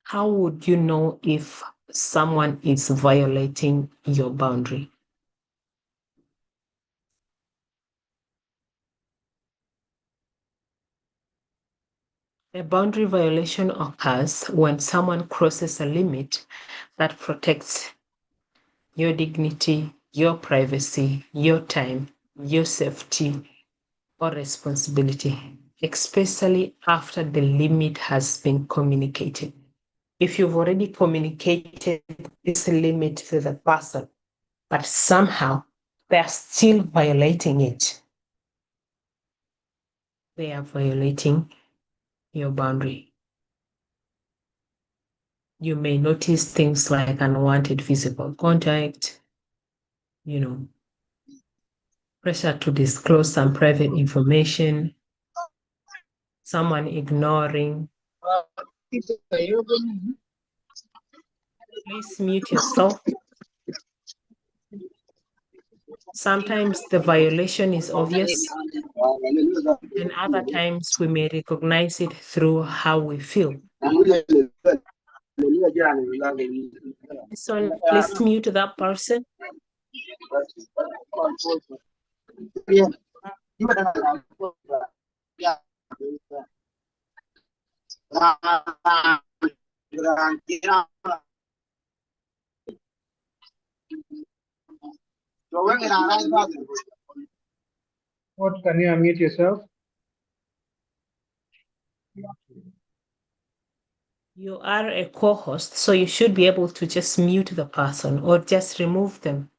Speaker 2: How would you know if someone is violating your boundary? A boundary violation occurs when someone crosses a limit that protects your dignity, your privacy, your time, your safety, or responsibility, especially after the limit has been communicated. if you've already communicated this limit to the person, but somehow they're still violating it. They are violating your boundary. You may notice things like unwanted physical contact, pressure to disclose some private information, someone ignoring. Please mute yourself. Sometimes the violation is obvious, and other times we may recognize it through how we feel. So please mute that person.
Speaker 1: What, can you unmute yourself?
Speaker 2: You are a co-host, so you should be able to just mute the person or just remove them.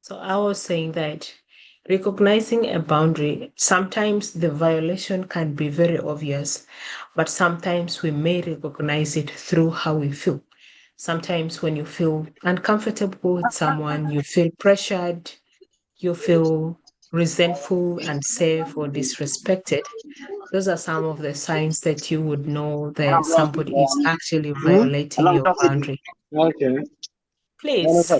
Speaker 2: So I was saying that recognizing a boundary, sometimes the violation can be very obvious, but sometimes we may recognize it through how we feel. Sometimes when you feel uncomfortable with someone, you feel pressured, you feel resentful, unsafe, or disrespected. Those are some of the signs that you would know that somebody is actually violating your boundary.
Speaker 1: Okay.
Speaker 2: Please.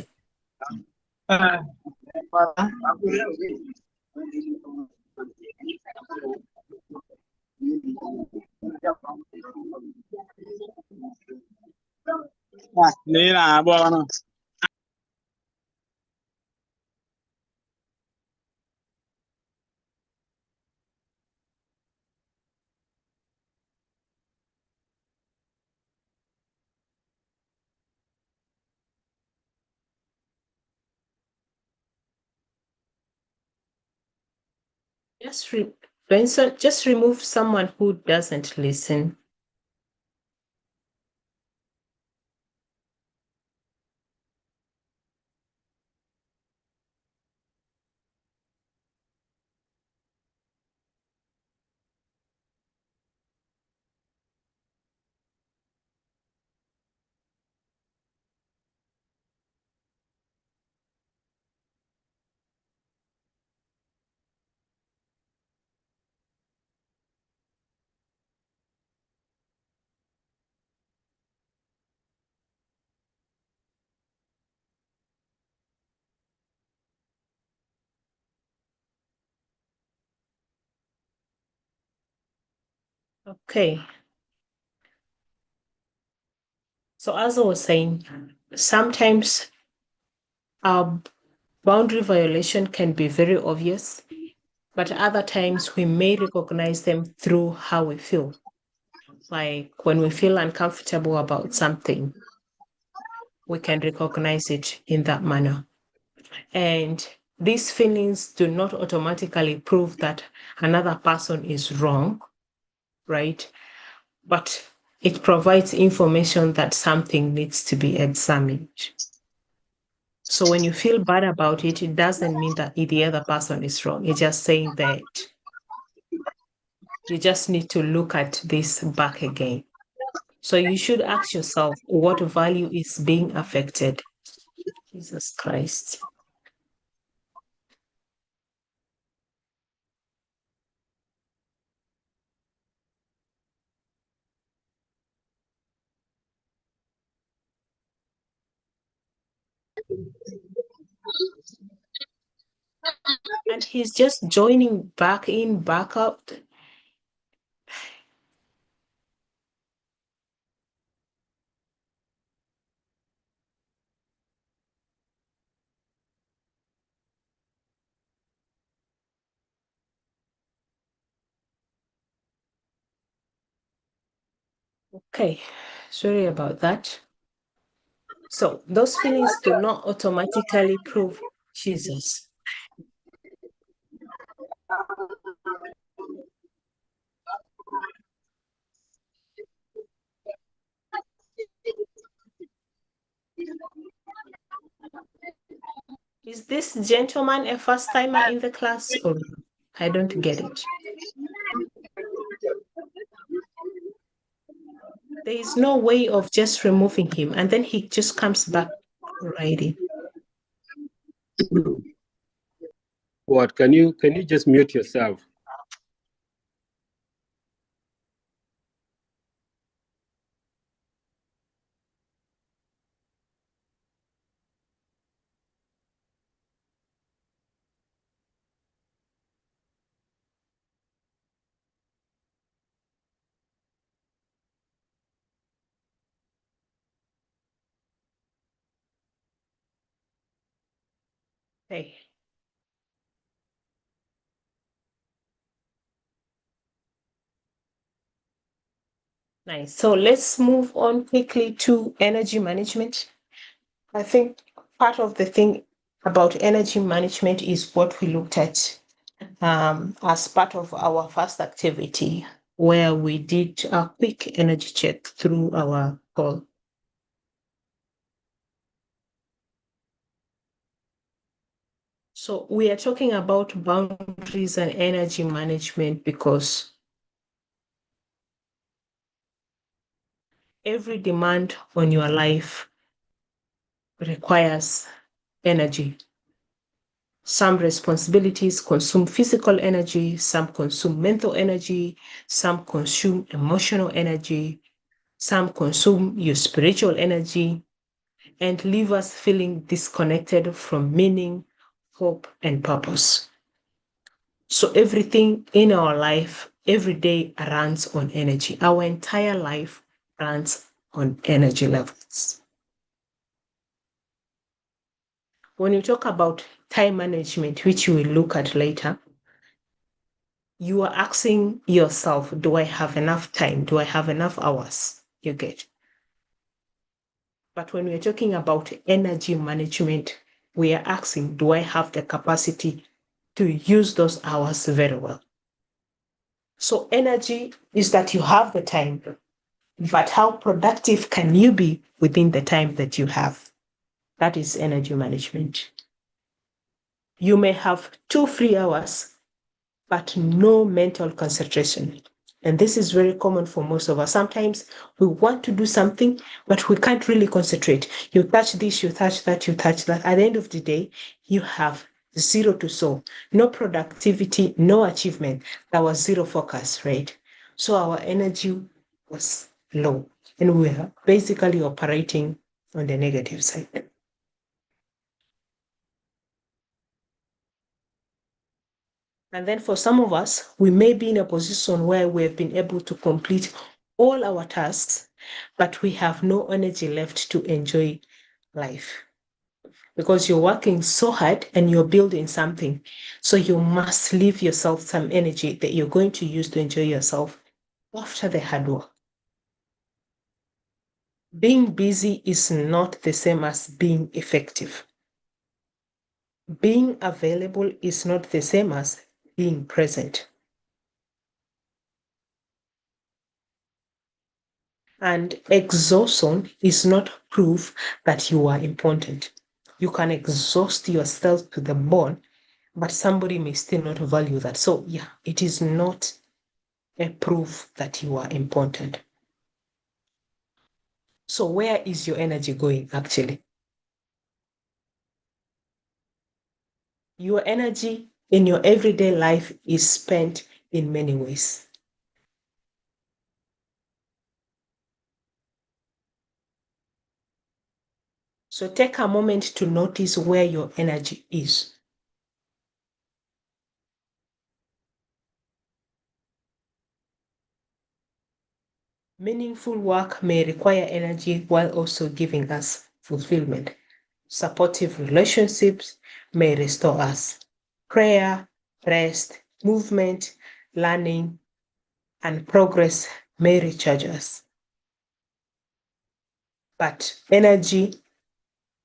Speaker 2: Benson, just remove someone who doesn't listen. Okay. So as I was saying, sometimes our boundary violation can be very obvious, but other times we may recognize them through how we feel. Like when we feel uncomfortable about something, we can recognize it in that manner. And these feelings do not automatically prove that another person is wrong, right? But it provides information that something needs to be examined. So when you feel bad about it, it doesn't mean that the other person is wrong. It's just saying that you just need to look at this back again. So you should ask yourself, what value is being affected? Jesus Christ. And he's just joining back in, back out. Okay, sorry about that. So those feelings do not automatically prove Jesus. Is this gentleman a first timer in the class, or I don't get it? There is no way of just removing him and then he just comes back writing.
Speaker 3: What, can you just mute yourself?
Speaker 2: Hey. Nice. So let's move on quickly to energy management. I think part of the thing about energy management is what we looked at as part of our first activity, where we did a quick energy check through our call. So we are talking about boundaries and energy management because every demand on your life requires energy. Some responsibilities consume physical energy, some consume mental energy, some consume emotional energy, some consume your spiritual energy, and leave us feeling disconnected from meaning, hope, and purpose. So everything in our life every day runs on energy. Our entire life runs on energy levels. When you talk about time management, which we will look at later, you are asking yourself, do I have enough time? Do I have enough hours? You get. But when we're talking about energy management, we are asking, do I have the capacity to use those hours very well? So energy is that you have the time, but how productive can you be within the time that you have? That is energy management. You may have 2 free hours, but no mental concentration. And this is very common for most of us. Sometimes we want to do something, but we can't really concentrate. You touch this, you touch that, you touch that. At the end of the day, you have zero to solve, no productivity, no achievement. That was zero focus, right? So our energy was low, and we are basically operating on the negative side. And then for some of us, we may be in a position where we have been able to complete all our tasks, but we have no energy left to enjoy life because you're working so hard and you're building something. So you must leave yourself some energy that you're going to use to enjoy yourself after the hard work. Being busy is not the same as being effective. Being available is not the same as being present. And exhaustion is not proof that you are important. You can exhaust yourself to the bone, but somebody may still not value that. So, yeah, it is not a proof that you are important. So, where is your energy going actually? Your energy in your everyday life is spent in many ways. So, take a moment to notice where your energy is. Meaningful work may require energy while also giving us fulfillment. Supportive relationships may restore us. Prayer, rest, movement, learning, and progress may recharge us. But energy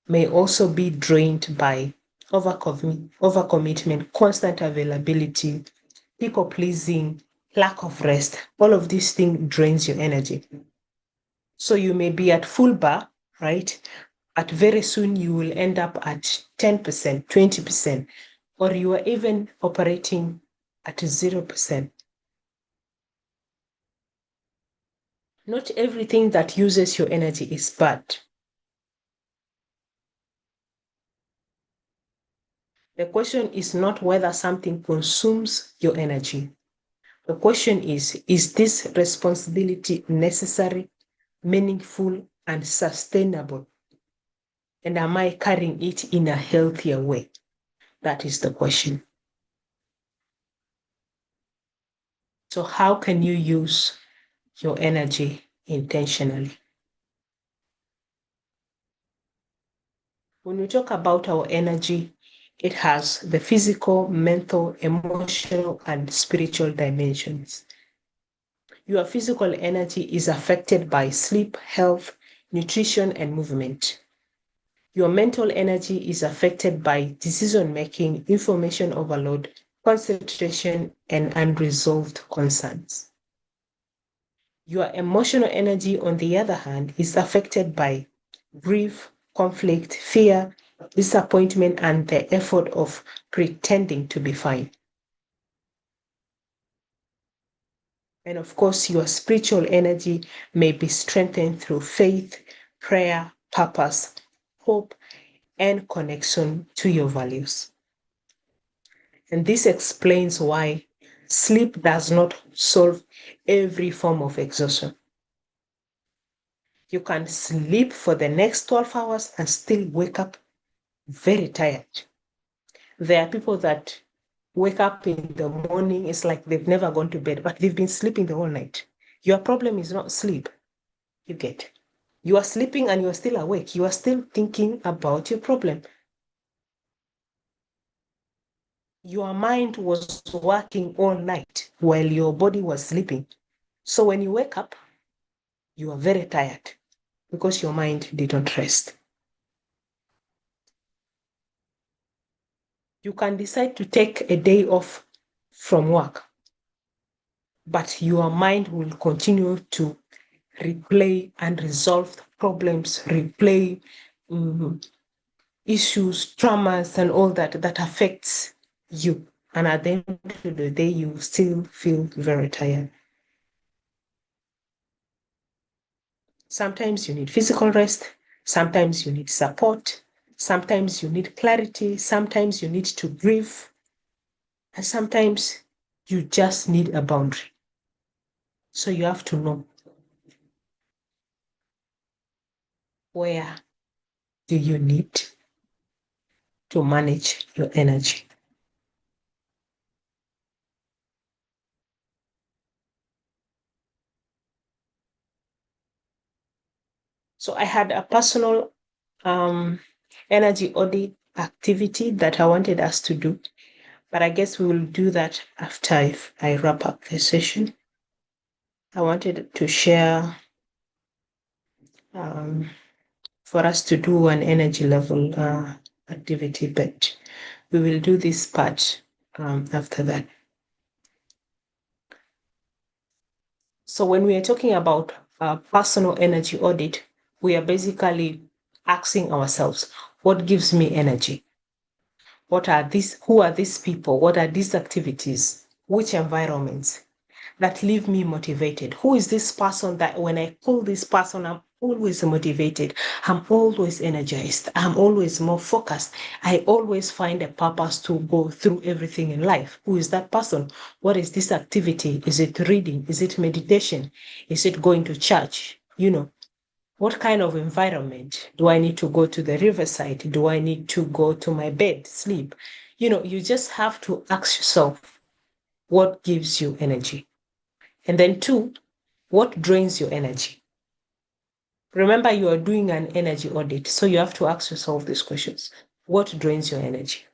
Speaker 2: may also be drained by overcommitment, constant availability, people pleasing, lack of rest. All of these things drains your energy. So you may be at full bar, right? but very soon you will end up at 10%, 20%, or you are even operating at 0%. Not everything that uses your energy is bad. The question is not whether something consumes your energy. The question is this responsibility necessary, meaningful, and sustainable? And am I carrying it in a healthier way? That is the question. So how can you use your energy intentionally? When we talk about our energy, it has the physical, mental, emotional, and spiritual dimensions. Your physical energy is affected by sleep, health, nutrition, and movement. Your mental energy is affected by decision-making, information overload, concentration, and unresolved concerns. Your emotional energy, on the other hand, is affected by grief, conflict, fear, disappointment, and the effort of pretending to be fine. And of course, your spiritual energy may be strengthened through faith, prayer, purpose, hope, and connection to your values. And this explains why sleep does not solve every form of exhaustion. You can sleep for the next 12 hours and still wake up very tired. There are people that wake up in the morning, it's like they've never gone to bed, but they've been sleeping the whole night. Your problem is not sleep, you get. You are sleeping and you are still awake. You are still thinking about your problem. Your mind was working all night while your body was sleeping. So when you wake up, you are very tired because your mind didn't rest. You can decide to take a day off from work, but your mind will continue to replay unresolved problems, replay issues, traumas, and all that affects you. And at the end of the day, you still feel very tired. Sometimes you need physical rest. Sometimes you need support. Sometimes you need clarity. Sometimes you need to grieve. And sometimes you just need a boundary. So you have to know, where do you need to manage your energy? So I had a personal energy audit activity that I wanted us to do, but I guess we will do that after I wrap up the session. I wanted to share for us to do an energy level activity, but we will do this part after that. So when we are talking about personal energy audit, we are basically asking ourselves, what gives me energy? What are these? Who are these people? What are these activities? Which environments that leave me motivated? Who is this person that when I call this person, I'm always motivated. I'm always energized. I'm always more focused. I always find a purpose to go through everything in life. Who is that person? What is this activity? Is it reading? Is it meditation? Is it going to church? What kind of environment? Do I need to go to the riverside? Do I need to go to my bed, sleep? You just have to ask yourself, what gives you energy? And then 2, what drains your energy? Remember, you are doing an energy audit, so you have to ask yourself these questions. What drains your energy?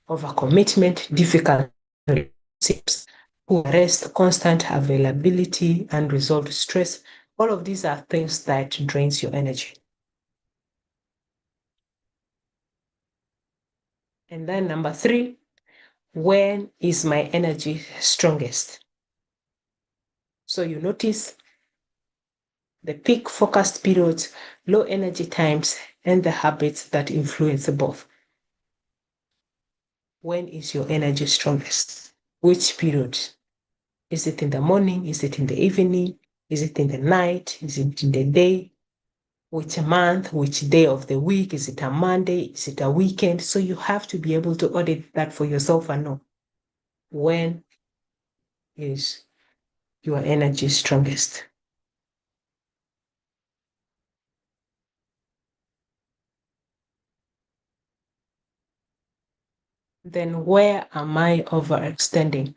Speaker 2: Overcommitment, difficult relationships, poor rest, constant availability, unresolved stress. All of these are things that drains your energy. And then number 3, when is my energy strongest? So you notice the peak focused periods, low energy times, and the habits that influence both. When is your energy strongest? Which period? Is it in the morning? Is it in the evening? Is it in the night? Is it in the day? Which month? Which day of the week? Is it a Monday? Is it a weekend? So you have to be able to audit that for yourself and know when is your energy strongest. Then where am I overextending?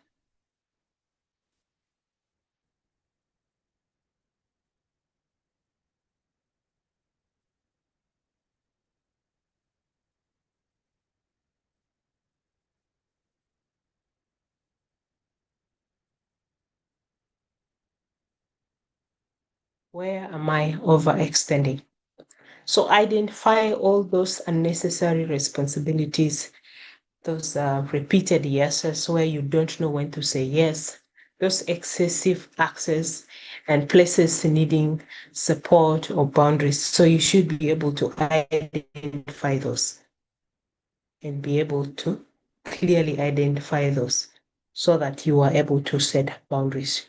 Speaker 2: Where am I overextending? So identify all those unnecessary responsibilities, those repeated yeses where you don't know when to say yes, those excessive access and places needing support or boundaries. So you should be able to identify those and be able to clearly identify those so that you are able to set boundaries.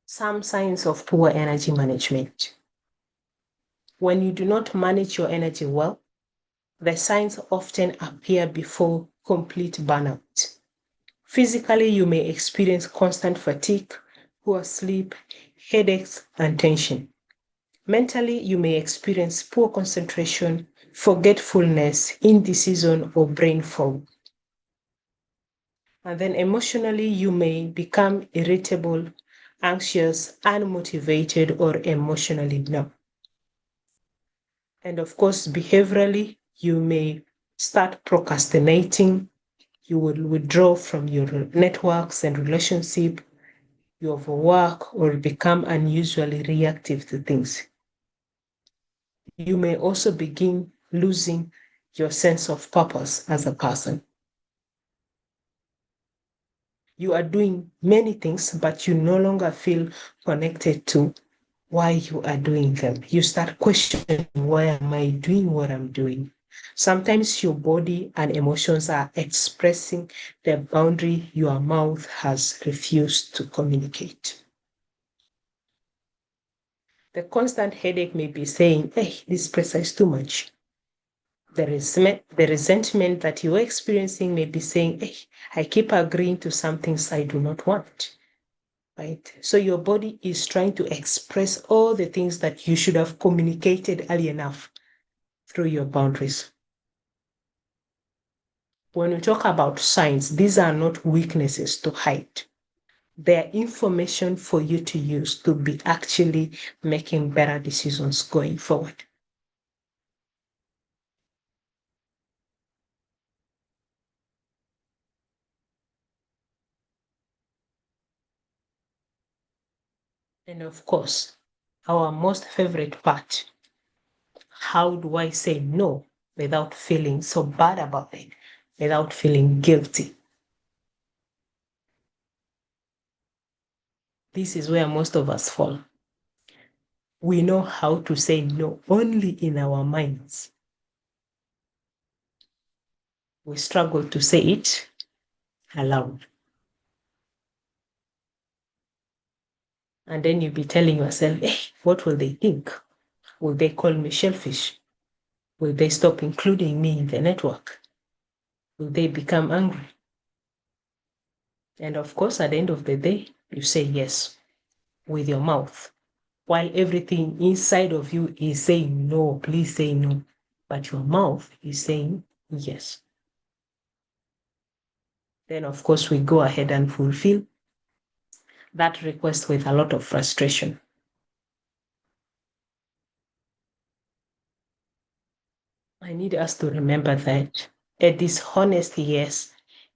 Speaker 2: Some signs of poor energy management. When you do not manage your energy well, the signs often appear before complete burnout. Physically, you may experience constant fatigue, poor sleep, headaches, and tension. Mentally, you may experience poor concentration, forgetfulness, indecision, or brain fog. And then emotionally, you may become irritable, anxious, unmotivated, or emotionally numb. And of course, behaviorally, you may start procrastinating, you will withdraw from your networks and relationship, you overwork or become unusually reactive to things. You may also begin losing your sense of purpose as a person. You are doing many things, but you no longer feel connected to why you are doing them. You start questioning, why am I doing what I'm doing? Sometimes your body and emotions are expressing the boundary your mouth has refused to communicate. The constant headache may be saying, hey, this pressure is too much. The resentment that you're experiencing may be saying, hey, I keep agreeing to some things I do not want. Right? So your body is trying to express all the things that you should have communicated early enough through your boundaries. When we talk about signs, these are not weaknesses to hide. They're information for you to use to be actually making better decisions going forward. And of course, our most favorite part, how do I say no without feeling so bad about it, without feeling guilty? This is where most of us fall. We know how to say no only in our minds. We struggle to say it aloud. And then you'll be telling yourself, hey, what will they think? Will they call me selfish? Will they stop including me in the network? Will they become angry? And of course, at the end of the day, you say yes with your mouth, while everything inside of you is saying no, please say no. But your mouth is saying yes. Then, of course, we go ahead and fulfill that request with a lot of frustration. I need us to remember that a dishonest yes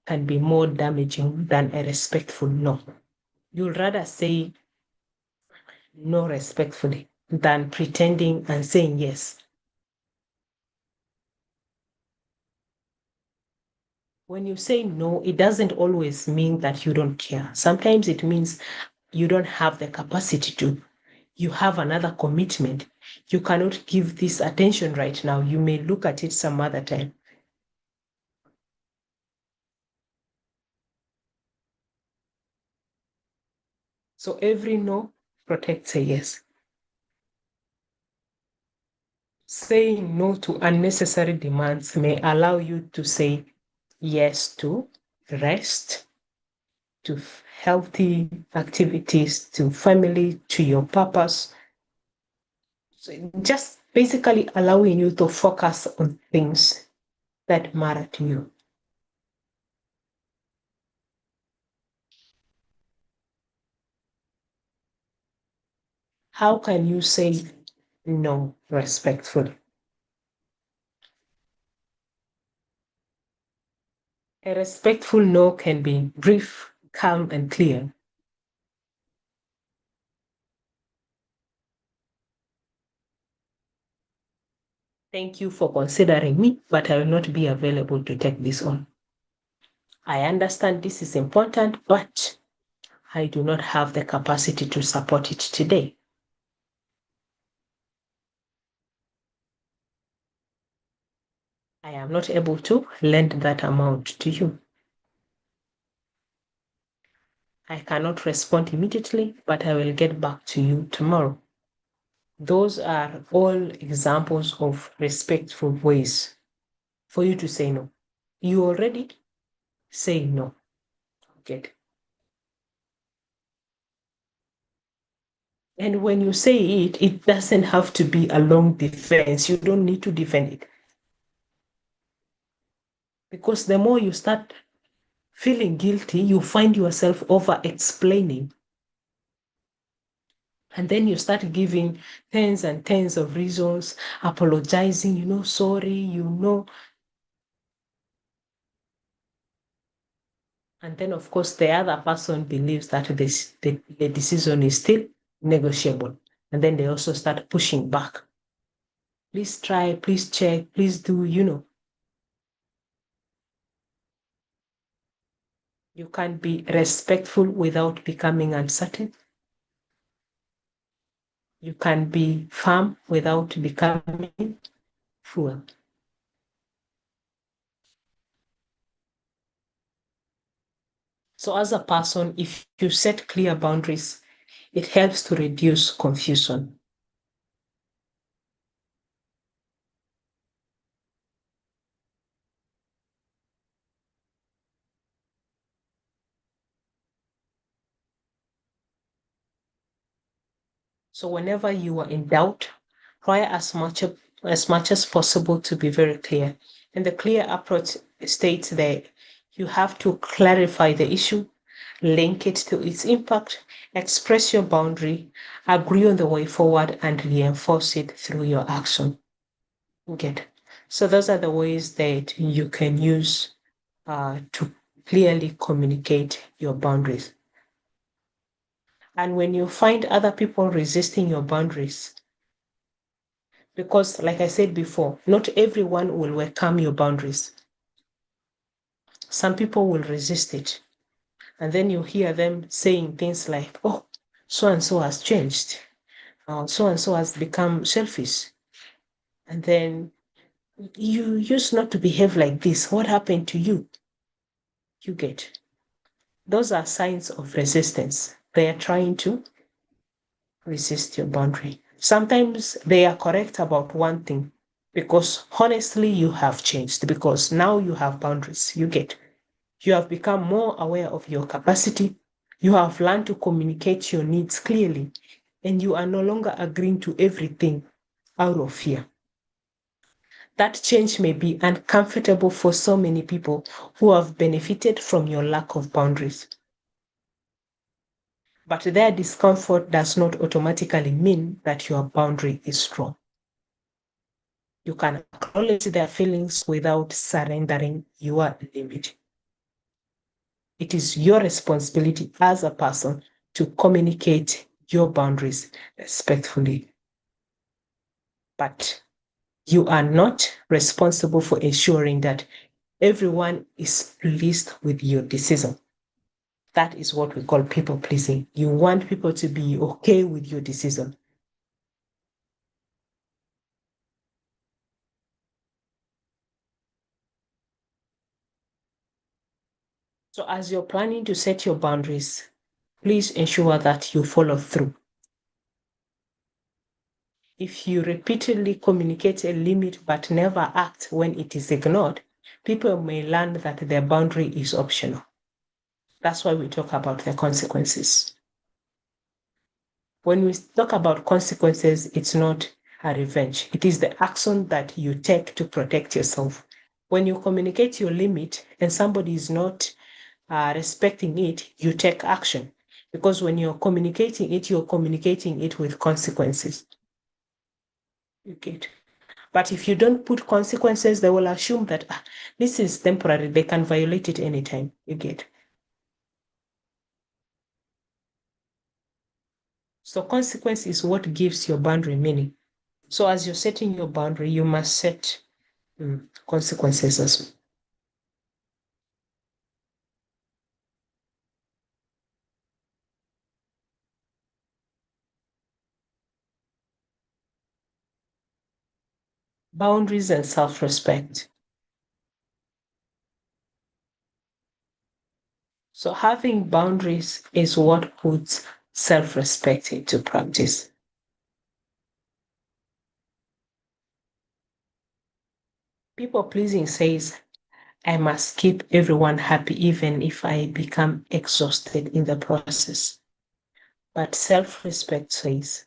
Speaker 2: can be more damaging than a respectful no. You'll rather say no respectfully than pretending and saying yes. When you say no, it doesn't always mean that you don't care. Sometimes it means you don't have the capacity to. You have another commitment. You cannot give this attention right now. You may look at it some other time. So every no protects a yes. Saying no to unnecessary demands may allow you to say yes to rest, to healthy activities, to family, to your purpose. So just basically allowing you to focus on things that matter to you. How can you say no respectfully? A respectful no can be brief, calm, and clear. Thank you for considering me, but I will not be available to take this on. I understand this is important, but I do not have the capacity to support it today. I am not able to lend that amount to you. I cannot respond immediately, but I will get back to you tomorrow. Those are all examples of respectful ways for you to say no. You already say no. Good. And when you say it, it doesn't have to be a long defense. You don't need to defend it. Because the more you start feeling guilty, you find yourself over-explaining. And then you start giving tens and tens of reasons, apologizing, sorry, And then, of course, the other person believes that the decision is still negotiable. And then they also start pushing back. Please try, please check, please do, You can be respectful without becoming uncertain. You can be firm without becoming cruel. So as a person, if you set clear boundaries, it helps to reduce confusion. So whenever you are in doubt, try as much as possible to be very clear. And the clear approach states that you have to clarify the issue, link it to its impact, express your boundary, agree on the way forward, and reinforce it through your action. Good. So those are the ways that you can use to clearly communicate your boundaries. And when you find other people resisting your boundaries, because like I said before, not everyone will welcome your boundaries. Some people will resist it. And then you hear them saying things like, oh, so-and-so has changed. So-and-so has become selfish. And then you used not to behave like this. What happened to you? You get. Those are signs of resistance. They are trying to resist your boundary. Sometimes they are correct about one thing because honestly, you have changed because now you have boundaries. You get. You have become more aware of your capacity. You have learned to communicate your needs clearly, and you are no longer agreeing to everything out of fear. That change may be uncomfortable for so many people who have benefited from your lack of boundaries. But their discomfort does not automatically mean that your boundary is strong. You can acknowledge their feelings without surrendering your limit. It is your responsibility as a person to communicate your boundaries respectfully. But you are not responsible for ensuring that everyone is pleased with your decision. That is what we call people pleasing. You want people to be okay with your decision. So as you're planning to set your boundaries, please ensure that you follow through. If you repeatedly communicate a limit but never act when it is ignored, people may learn that their boundary is optional. That's why we talk about the consequences. When we talk about consequences, it's not a revenge. It is the action that you take to protect yourself. When you communicate your limit and somebody is not respecting it, you take action. Because when you're communicating it with consequences. You get. But if you don't put consequences, they will assume that this is temporary. They can violate it anytime. You get. So consequence is what gives your boundary meaning. So as you're setting your boundary, you must set consequences as well. Boundaries and self-respect. So having boundaries is what puts self-respect into practice. People pleasing says, I must keep everyone happy even if I become exhausted in the process. But self-respect says,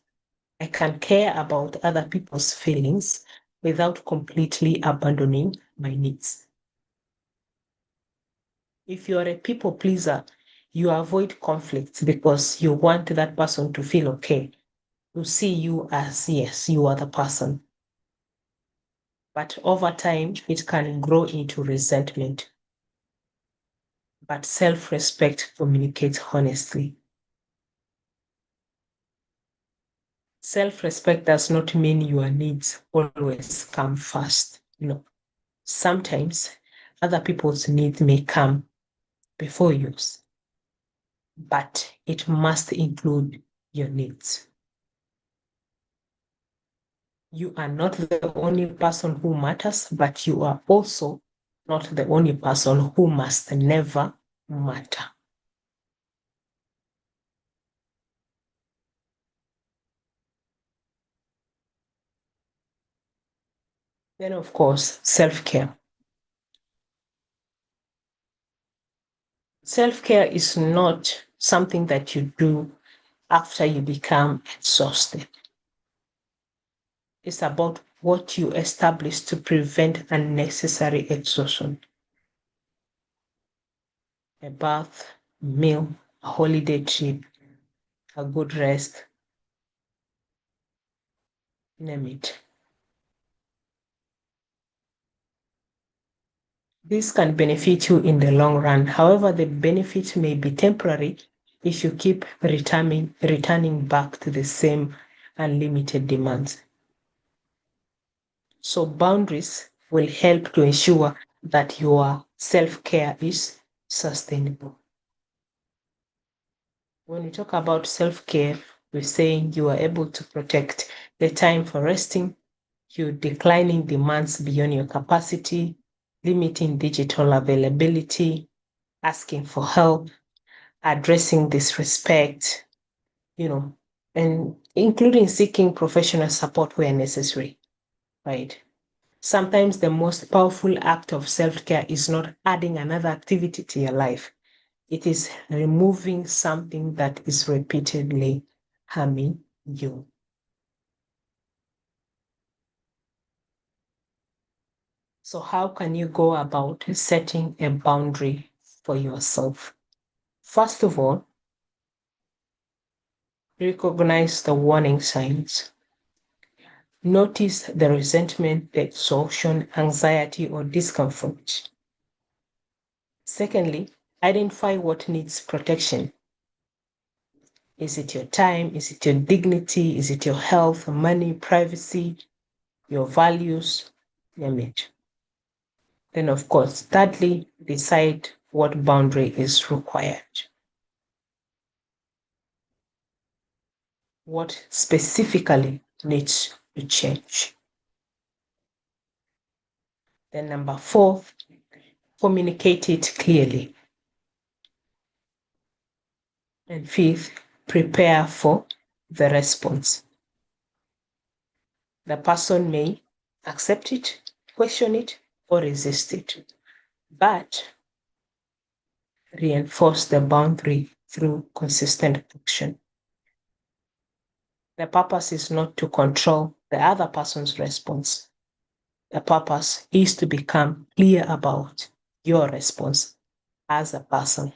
Speaker 2: I can care about other people's feelings without completely abandoning my needs. If you're a people pleaser, you avoid conflict because you want that person to feel okay, to see you as, yes, you are the person. But over time, it can grow into resentment. But self-respect communicates honestly. Self-respect does not mean your needs always come first. No. Sometimes other people's needs may come before yours, but it must include your needs. You are not the only person who matters, but you are also not the only person who must never matter. Then, of course, self-care. Self-care is not something that you do after you become exhausted. It's about what you establish to prevent unnecessary exhaustion. A bath, meal, a holiday trip, a good rest, name it. This can benefit you in the long run. However, the benefit may be temporary if you keep returning back to the same unlimited demands. So boundaries will help to ensure that your self-care is sustainable. When we talk about self-care, we're saying you are able to protect the time for resting, you're declining demands beyond your capacity, limiting digital availability, asking for help, addressing disrespect, and including seeking professional support where necessary, right? Sometimes the most powerful act of self-care is not adding another activity to your life. It is removing something that is repeatedly harming you. So how can you go about setting a boundary for yourself? First of all, recognize the warning signs. Notice the resentment, the exhaustion, anxiety, or discomfort. Secondly, identify what needs protection. Is it your time? Is it your dignity? Is it your health, money, privacy, your values? Name it. Then, of course, thirdly, decide what boundary is required. What specifically needs to change. Then number 4, communicate it clearly. And 5th, prepare for the response. The person may accept it, question it, or resist it, but reinforce the boundary through consistent action. The purpose is not to control the other person's response. The purpose is to become clear about your response as a person.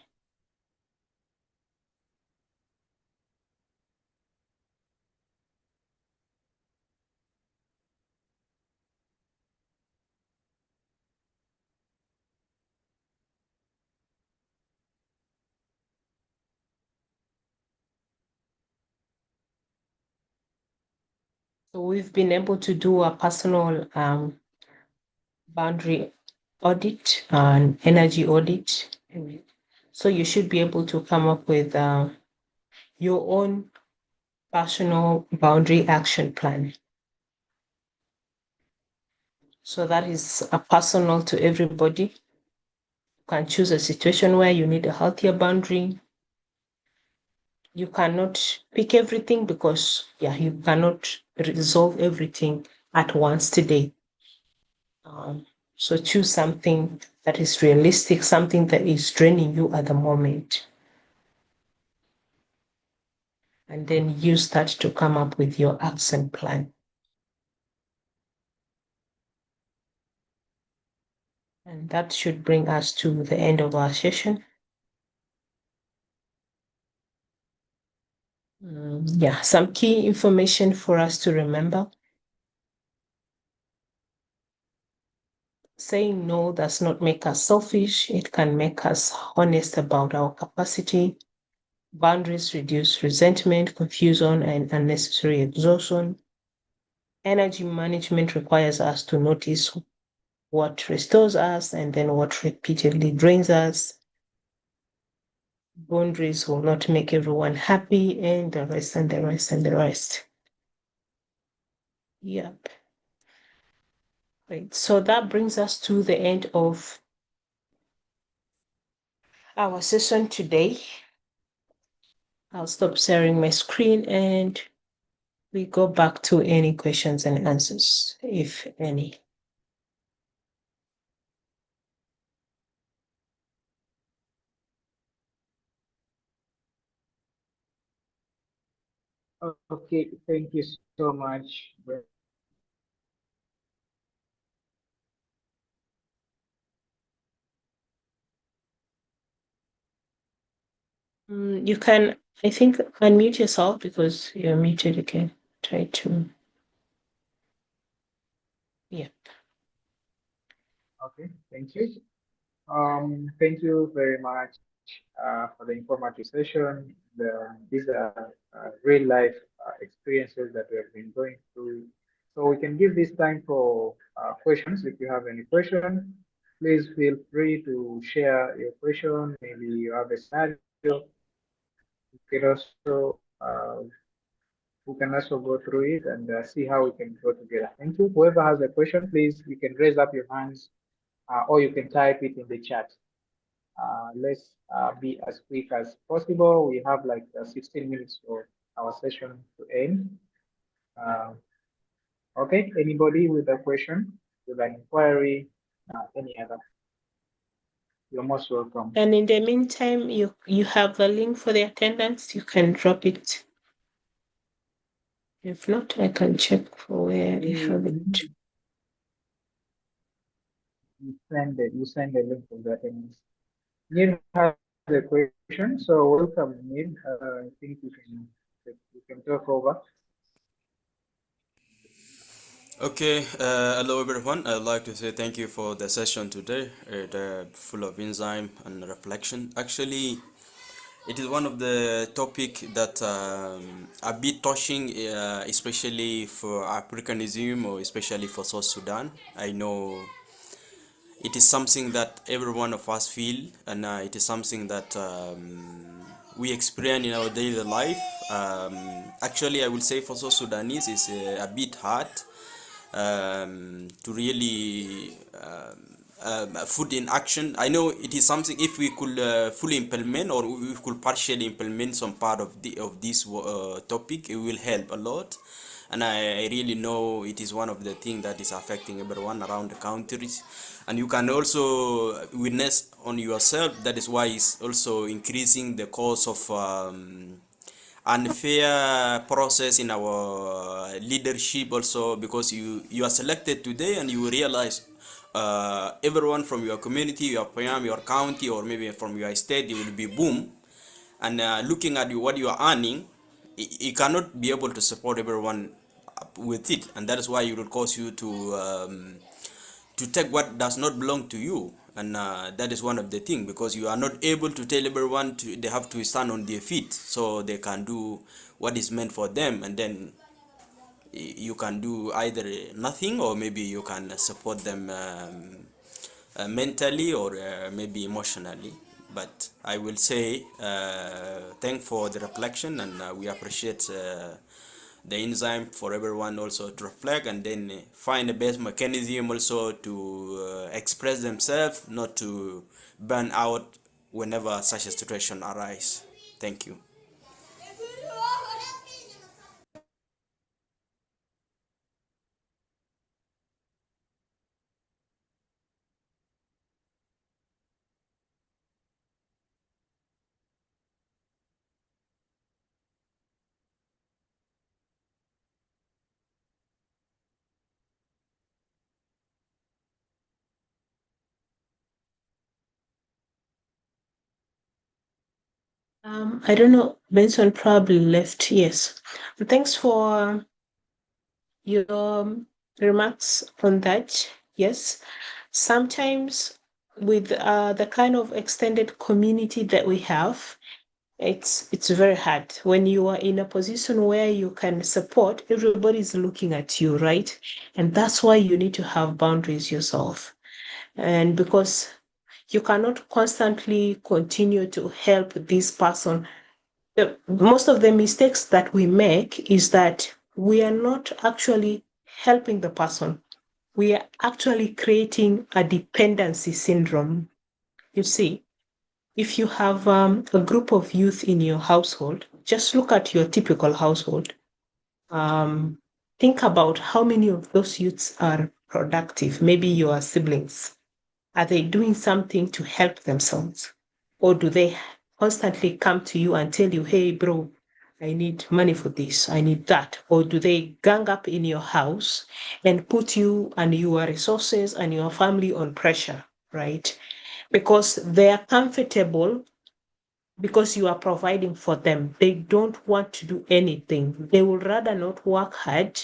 Speaker 2: So we've been able to do a personal boundary audit and energy audit. So you should be able to come up with your own personal boundary action plan. So that is a personal to everybody. You can choose a situation where you need a healthier boundary. You cannot pick everything because you cannot resolve everything at once today. So choose something that is realistic, something that is draining you at the moment. And then use that to come up with your action plan. And that should bring us to the end of our session. Some key information for us to remember. Saying no does not make us selfish. It can make us honest about our capacity. Boundaries reduce resentment, confusion, and unnecessary exhaustion. Energy management requires us to notice what restores us and then what repeatedly drains us. Boundaries will not make everyone happy, and the rest and the rest and the rest. Yep. Right. So that brings us to the end of our session today. I'll stop sharing my screen and we go back to any questions and answers, if any.
Speaker 1: Okay, thank you so much.
Speaker 2: You can, I think, unmute yourself because you're muted again. Try to. Yeah.
Speaker 1: Okay, thank you. Thank you very much for the informative session. These are real life experiences that we have been going through. So we can give this time for questions. If you have any question, please feel free to share your question. Maybe you have a scenario. You can also we can also go through it and see how we can go together. Thank you. Whoever has a question, please, you can raise up your hands or you can type it in the chat. Let's be as quick as possible. We have like 16 minutes for our session to end. Okay, anybody with a question, with an inquiry, any other? You're most welcome.
Speaker 2: And in the meantime, you have the link for the attendance. You can drop it. If not, I can check for where you have it.
Speaker 1: You send the link for the attendance. Neil has a question, so welcome, Neil. I think you can talk over.
Speaker 4: Okay, hello everyone. I'd like to say thank you for the session today. Full of insight and reflection. Actually, it is one of the topic that a bit touching, especially for Africanism or especially for South Sudan. I know it is something that every one of us feel, and it is something that we experience in our daily life. Actually, I will say for South Sudanese, it's a bit hard to really put in action. I know it is something, if we could fully implement, or we could partially implement some part of this topic, it will help a lot. And I really know it is one of the things that is affecting everyone around the countries, and you can also witness on yourself. That is why it's also increasing the cause of unfair process in our leadership also, because you are selected today and you realize everyone from your community, your Payam, your county, or maybe from your state, you will be boom. And looking at what you are earning, you cannot be able to support everyone with it, and that is why it will cause you to take what does not belong to you. And that is one of the things, because you are not able to tell everyone they have to stand on their feet so they can do what is meant for them, and then you can do either nothing, or maybe you can support them mentally, or maybe emotionally. But I will say thank for the reflection, and we appreciate the enzyme for everyone also to reflect, and then find the best mechanism also to express themselves, not to burn out whenever such a situation arises. Thank you.
Speaker 2: I don't know. Benson probably left. Yes. Thanks for your remarks on that. Yes. Sometimes with the kind of extended community that we have, it's very hard when you are in a position where you can support. Everybody's looking at you, right? And that's why you need to have boundaries yourself. And because you cannot constantly continue to help this person. Most of the mistakes that we make is that we are not actually helping the person. We are actually creating a dependency syndrome. You see, if you have a group of youth in your household, just look at your typical household. Um, think about how many of those youths are productive. Maybe your siblings. Are they doing something to help themselves? Or do they constantly come to you and tell you, hey, bro, I need money for this, I need that? Or do they gang up in your house and put you and your resources and your family on pressure, right? Because they are comfortable because you are providing for them. They don't want to do anything. They would rather not work hard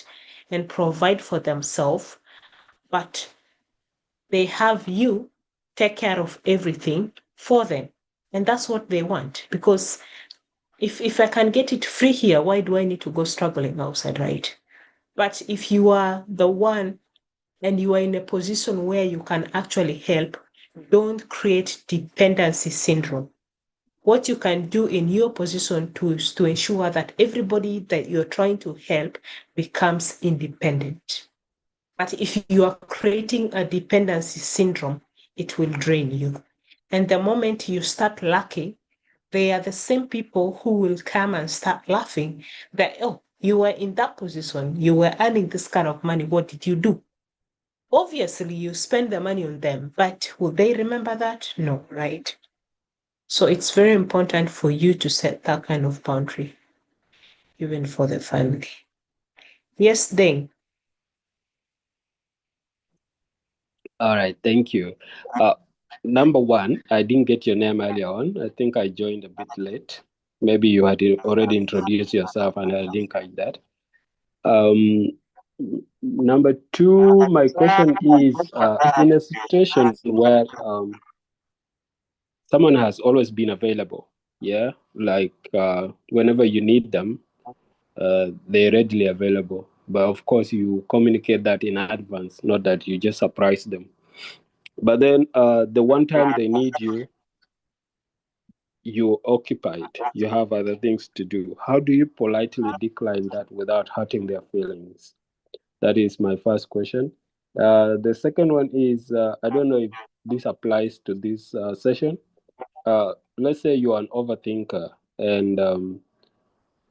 Speaker 2: and provide for themselves, but they have you take care of everything for them. And that's what they want. Because if I can get it free here, why do I need to go struggling outside, right? But if you are the one and you are in a position where you can actually help, don't create dependency syndrome. What you can do in your position is to ensure that everybody that you're trying to help becomes independent. But if you are creating a dependency syndrome, it will drain you. And the moment you start lacking, they are the same people who will come and start laughing that, oh, you were in that position, you were earning this kind of money, what did you do? Obviously, you spend the money on them, but will they remember that? No, right? So it's very important for you to set that kind of boundary, even for the family. Yes, Dane.
Speaker 3: All right, thank you. Number one, I didn't get your name earlier on. I think I joined a bit late. Maybe you had already introduced yourself and I didn't catch that. Number two, my question is in a situation where someone has always been available, yeah, like whenever you need them, they're readily available. But of course, you communicate that in advance, not that you just surprise them. But then the one time they need you, you're occupied, you have other things to do. How do you politely decline that without hurting their feelings? That is my first question. The second one is I don't know if this applies to this session. Let's say you are an overthinker and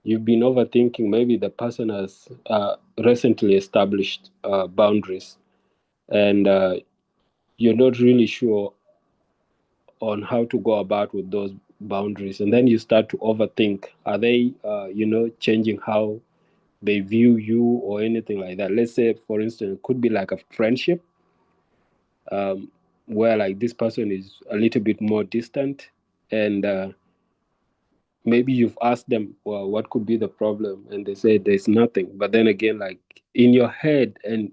Speaker 3: you've been overthinking. Maybe the person has recently established boundaries and you're not really sure on how to go about with those boundaries, and then you start to overthink. Are they changing how they view you or anything like that? Let's say, for instance, it could be like a friendship where like this person is a little bit more distant, and maybe you've asked them, well, what could be the problem, and they say there's nothing. But then again, like in your head and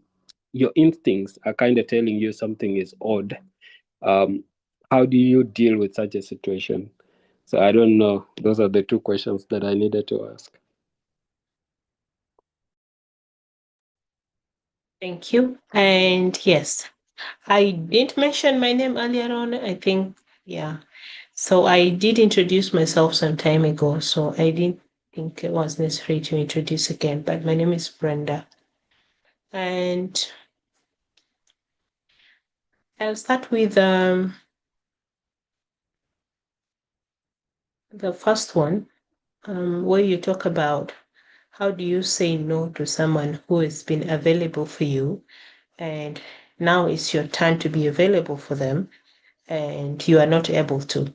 Speaker 3: your instincts are kind of telling you something is odd. um, how do you deal with such a situation? So I don't know. Those are the two questions that I needed to ask.
Speaker 2: Thank you. And yes, I didn't mention my name earlier on. I think, yeah. So I did introduce myself some time ago. So I didn't think it was necessary to introduce again. But my name is Brenda. And I'll start with the first one, where you talk about how do you say no to someone who has been available for you, and now it's your turn to be available for them, and you are not able to.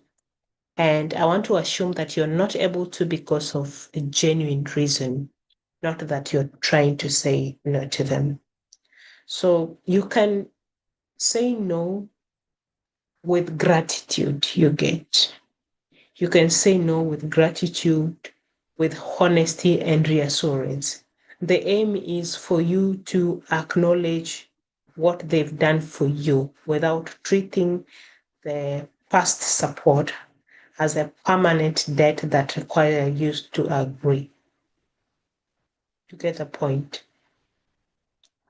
Speaker 2: And I want to assume that you're not able to because of a genuine reason, not that you're trying to say no to them. So you can say no with gratitude, you get. You can say no with gratitude, with honesty and reassurance. The aim is for you to acknowledge what they've done for you without treating the past support as a permanent debt that requires you to agree. You get the point?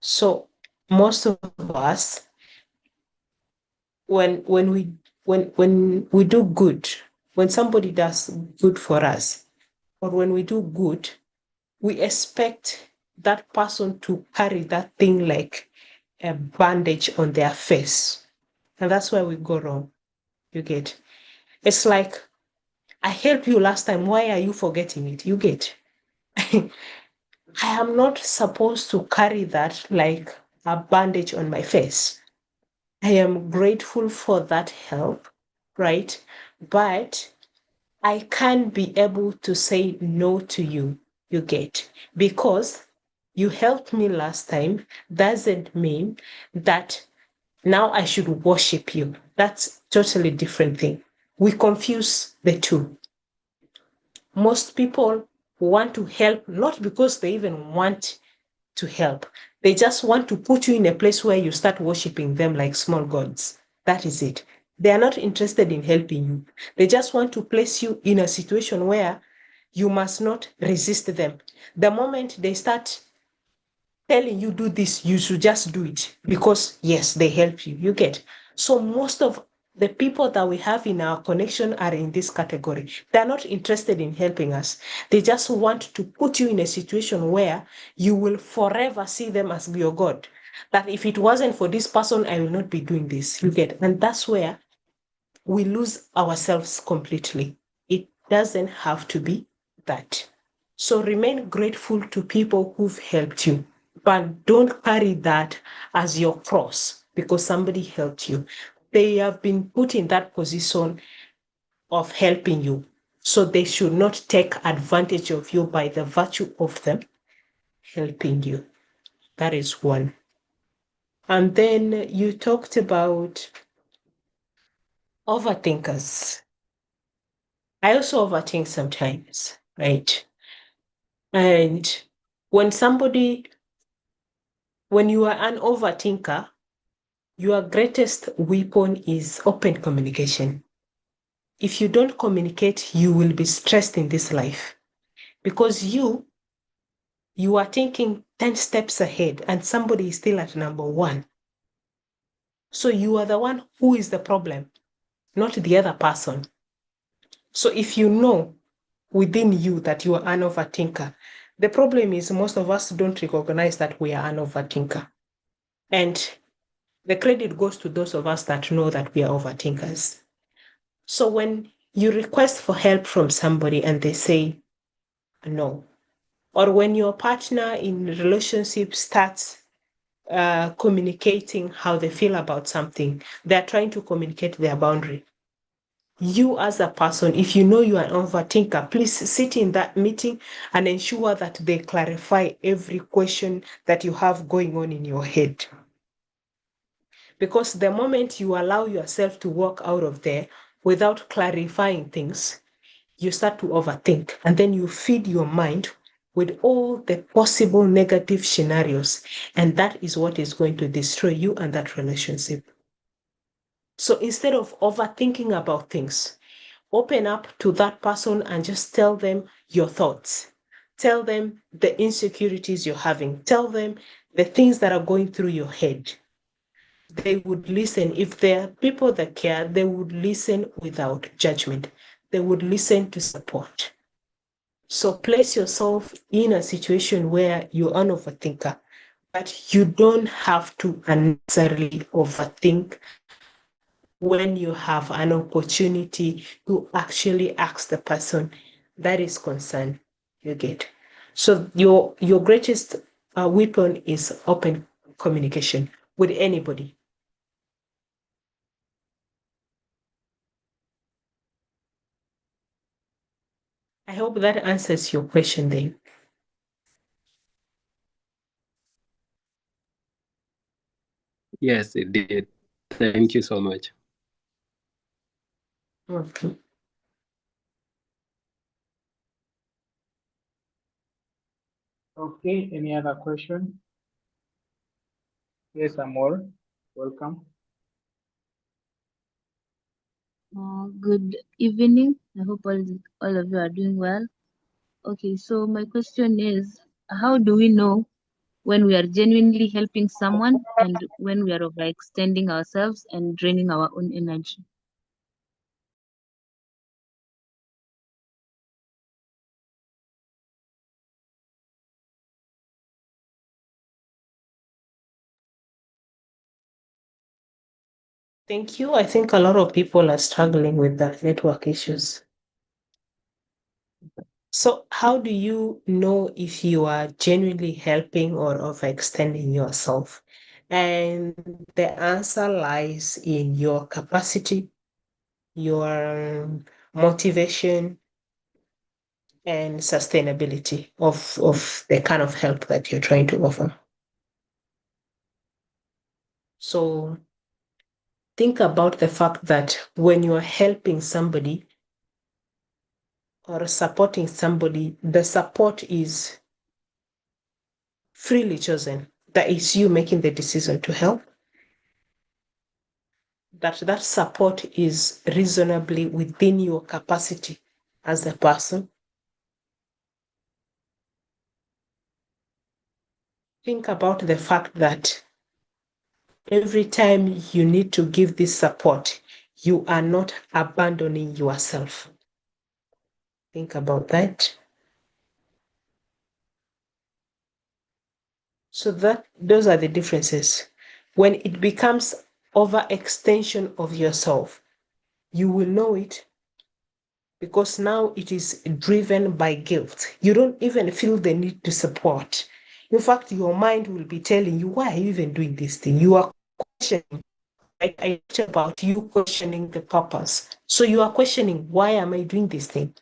Speaker 2: So most of us, when we do good, when somebody does good for us, or when we do good, we expect that person to carry that thing like a bandage on their face. And that's where we go wrong. You get? It's like, I helped you last time. Why are you forgetting it? You get? I am not supposed to carry that like a bandage on my face. I am grateful for that help, right? But I can't be able to say no to you, you get, because you helped me last time doesn't mean that now I should worship you. That's totally different thing. We confuse the two. Most people want to help not because they even want to help. They just want to put you in a place where you start worshiping them like small gods. That is it. They are not interested in helping you. They just want to place you in a situation where you must not resist them. The moment they start telling you do this, you should just do it because yes, they help you. You get. So most of the people that we have in our connection are in this category. They're not interested in helping us. They just want to put you in a situation where you will forever see them as your God. That if it wasn't for this person, I will not be doing this. You get. And that's where we lose ourselves completely. It doesn't have to be that. So remain grateful to people who've helped you, but don't carry that as your cross because somebody helped you. They have been put in that position of helping you. So they should not take advantage of you by the virtue of them helping you. That is one. And then you talked about overthinkers. I also overthink sometimes, right? And when you are an overthinker, your greatest weapon is open communication. If you don't communicate, you will be stressed in this life because you are thinking 10 steps ahead and somebody is still at number one. So you are the one who is the problem, not the other person. So if you know within you that you are an overthinker, the problem is most of us don't recognize that we are an overthinker. And the credit goes to those of us that know that we are overthinkers. So when you request for help from somebody and they say no, or when your partner in relationship starts communicating how they feel about something, they're trying to communicate their boundary. You as a person, if you know you are an overthinker, please sit in that meeting and ensure that they clarify every question that you have going on in your head. Because the moment you allow yourself to walk out of there without clarifying things, you start to overthink, and then you feed your mind with all the possible negative scenarios, and that is what is going to destroy you and that relationship. So instead of overthinking about things, open up to that person and just tell them your thoughts. Tell them the insecurities you're having. Tell them the things that are going through your head. They would listen. If there are people that care, they would listen without judgment. They would listen to support. So place yourself in a situation where you're an overthinker, but you don't have to unnecessarily overthink when you have an opportunity to actually ask the person that is concerned you get. So your greatest weapon is open communication with anybody. I hope that answers your question, Dave.
Speaker 3: Yes, it did. Thank you so much.
Speaker 2: Okay.
Speaker 1: Okay, any other question? Yes, Amor, welcome.
Speaker 5: Good evening. I hope all of you are doing well. Okay, so my question is, how do we know when we are genuinely helping someone and when we are overextending ourselves and draining our own energy?
Speaker 2: Thank you. I think a lot of people are struggling with the network issues. So how do you know if you are genuinely helping or overextending yourself? And the answer lies in your capacity, your motivation, and sustainability of the kind of help that you're trying to offer. So think about the fact that when you're helping somebody or supporting somebody, the support is freely chosen. That is you making the decision to help. That support is reasonably within your capacity as a person. Think about the fact that every time you need to give this support, you are not abandoning yourself. Think about that. So those are the differences. When it becomes overextension of yourself, you will know it because now it is driven by guilt. You don't even feel the need to support. In fact, your mind will be telling you, why are you even doing this thing? You are questioning. I talked about you questioning the purpose. So you are questioning, why am I doing this thing?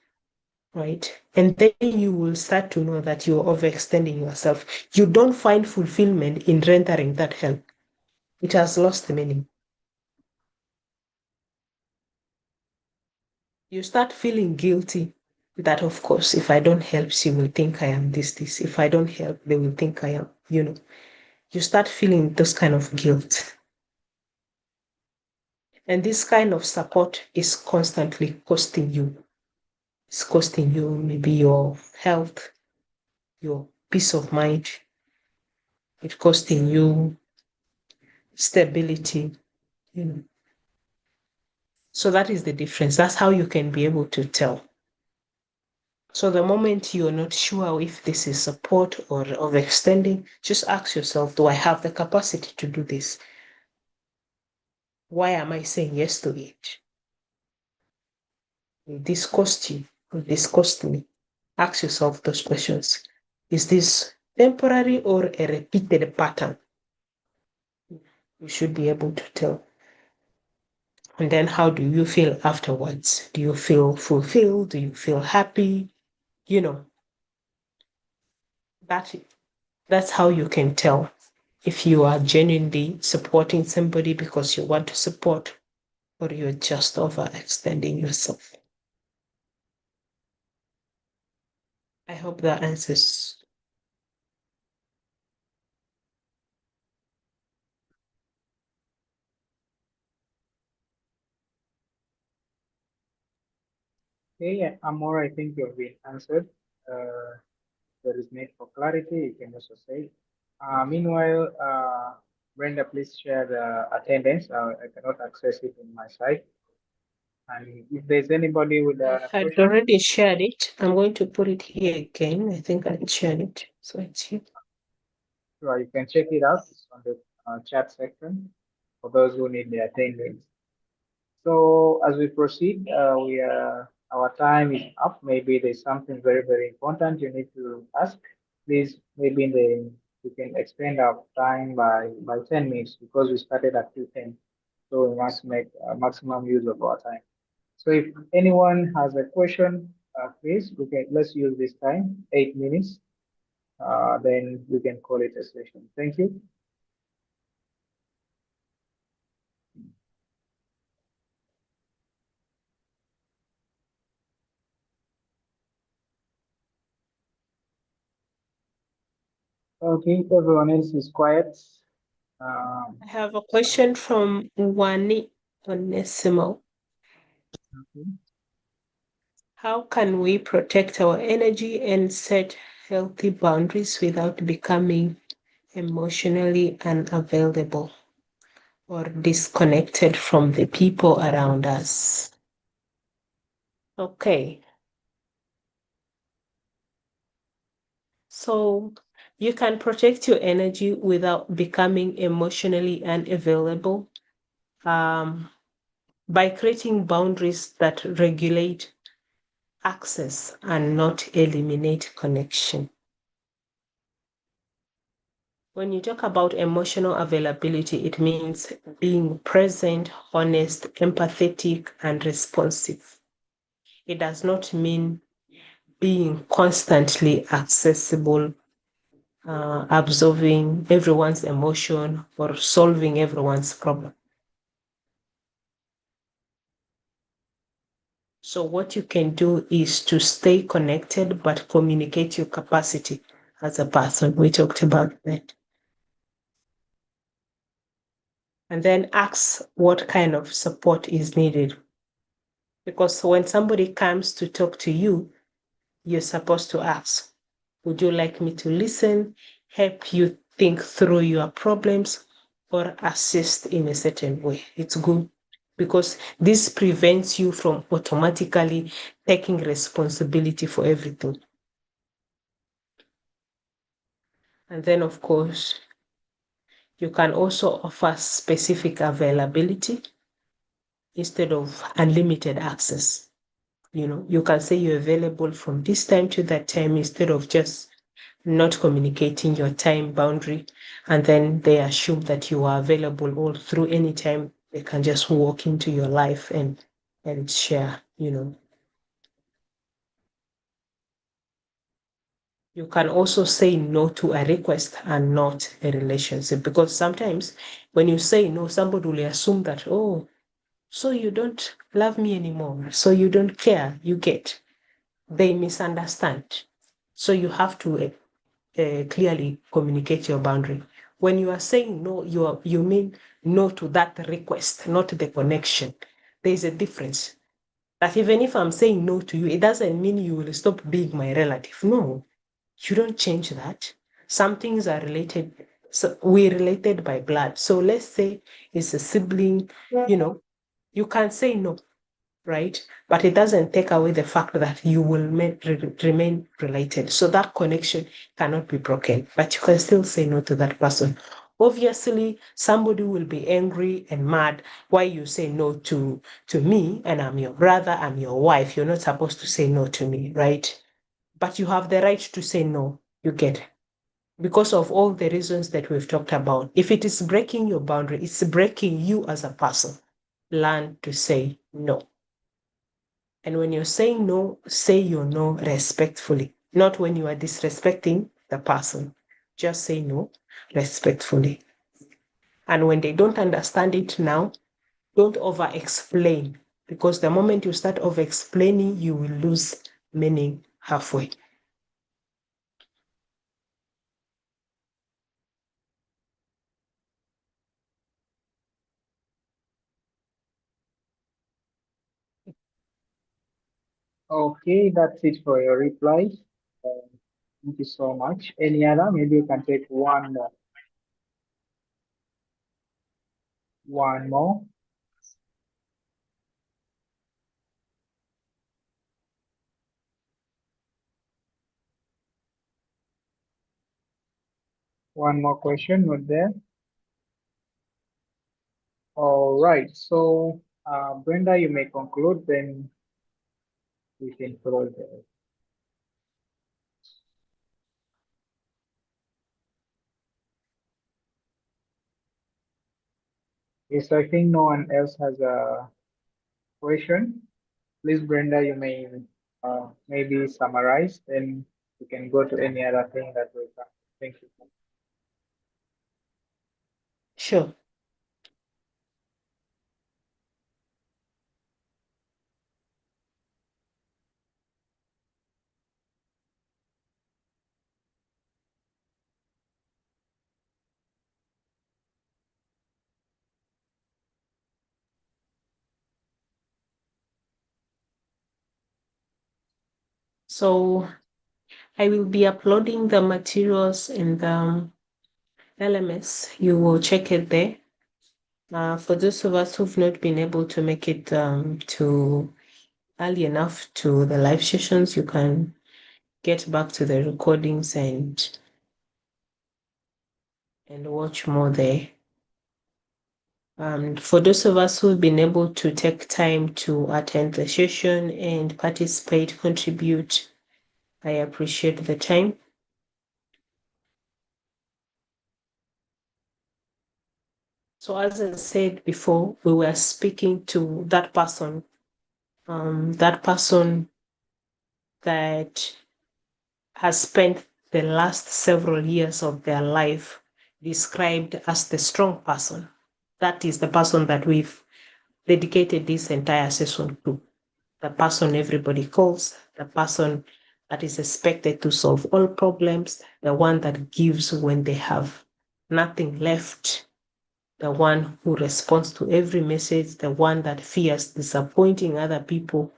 Speaker 2: Right? And then you will start to know that you're overextending yourself. You don't find fulfillment in rendering that help. It has lost the meaning. You start feeling guilty that, of course, if I don't help, she will think I am this. If I don't help, they will think I am, You start feeling this kind of guilt. And this kind of support is constantly costing you. It's costing you maybe your health, your peace of mind. It's costing you stability. you know. So that is the difference. That's how you can be able to tell. So the moment you're not sure if this is support or overextending, just ask yourself, do I have the capacity to do this? Why am I saying yes to it? Will this cost you? Will this cost me? Ask yourself those questions. Is this temporary or a repeated pattern? You should be able to tell. And then how do you feel afterwards? Do you feel fulfilled? Do you feel happy? You know, that's how you can tell if you are genuinely supporting somebody because you want to support or you're just overextending yourself. I hope that answers.
Speaker 1: Okay, yeah, Amor, I think you've been answered. There is need for clarity, you can also say. Meanwhile, Brenda, please share the attendance. I cannot access it in my side. And if there's anybody with
Speaker 2: I
Speaker 1: a
Speaker 2: had
Speaker 1: question,
Speaker 2: already shared it. I'm going to put it here again. I think I shared it. So it's here.
Speaker 1: sure, you can check it out. It's on the chat section for those who need the attendance. So as we proceed, our time is up. Maybe there's something very, very important you need to ask. Please, maybe we can extend our time by 10 minutes because we started at 2:10. So we must make maximum use of our time. So if anyone has a question, please, let's use this time, 8 minutes. Then we can call it a session. Thank you. Okay, everyone else is quiet.
Speaker 2: I have a question from Wani Onesimo.
Speaker 1: Okay.
Speaker 2: How can we protect our energy and set healthy boundaries without becoming emotionally unavailable or disconnected from the people around us? Okay. So you can protect your energy without becoming emotionally unavailable by creating boundaries that regulate access and not eliminate connection. When you talk about emotional availability, it means being present, honest, empathetic, and responsive. It does not mean being constantly accessible, absorbing everyone's emotion, or solving everyone's problem. So what you can do is to stay connected, but communicate your capacity as a person. We talked about that. And then ask what kind of support is needed. Because when somebody comes to talk to you, you're supposed to ask, would you like me to listen, help you think through your problems, or assist in a certain way? It's good because this prevents you from automatically taking responsibility for everything. And then, of course, you can also offer specific availability instead of unlimited access. You can say you're available from this time to that time instead of just not communicating your time boundary. And then they assume that you are available all through any time. They can just walk into your life and share. You can also say no to a request and not a relationship, because sometimes when you say no, somebody will assume that, oh, so you don't love me anymore, so you don't care. They misunderstand. So you have to clearly communicate your boundary. When you are saying no, you mean no to that request, not the connection. There's a difference. That even if I'm saying no to you, it doesn't mean you will stop being my relative. No, you don't change that. Some things are related So we're related by blood. So let's say it's a sibling, you can say no, right? But it doesn't take away the fact that you will remain related. So that connection cannot be broken, but you can still say no to that person. Obviously, somebody will be angry and mad why you say no to me, and I'm your brother, I'm your wife. You're not supposed to say no to me, right? But you have the right to say no, you get, because of all the reasons that we've talked about. If it is breaking your boundary, it's breaking you as a person. Learn to say no. And when you're saying no, say your no respectfully, not when you are disrespecting the person. Just say no respectfully. And when they don't understand it now, don't over explain, because the moment you start over explaining, you will lose meaning halfway.
Speaker 1: Okay, that's it for your replies. Thank you so much. Any other? Maybe you can take one more. One more question, not there. All right. So, Brenda, you may conclude, then we can close it. Yes, I think no one else has a question. Please, Brenda, you may maybe summarize, then we can go to any other thing that we can. Thank you.
Speaker 2: Sure. So I will be uploading the materials in the LMS. You will check it there. For those of us who've not been able to make it to early enough to the live sessions, you can get back to the recordings and watch more there. For those of us who've been able to take time to attend the session and participate, contribute, I appreciate the time. So as I said before, we were speaking to that person that has spent the last several years of their life described as the strong person. That is the person that we've dedicated this entire session to. The person everybody calls, the person that is expected to solve all problems, the one that gives when they have nothing left, the one who responds to every message, the one that fears disappointing other people,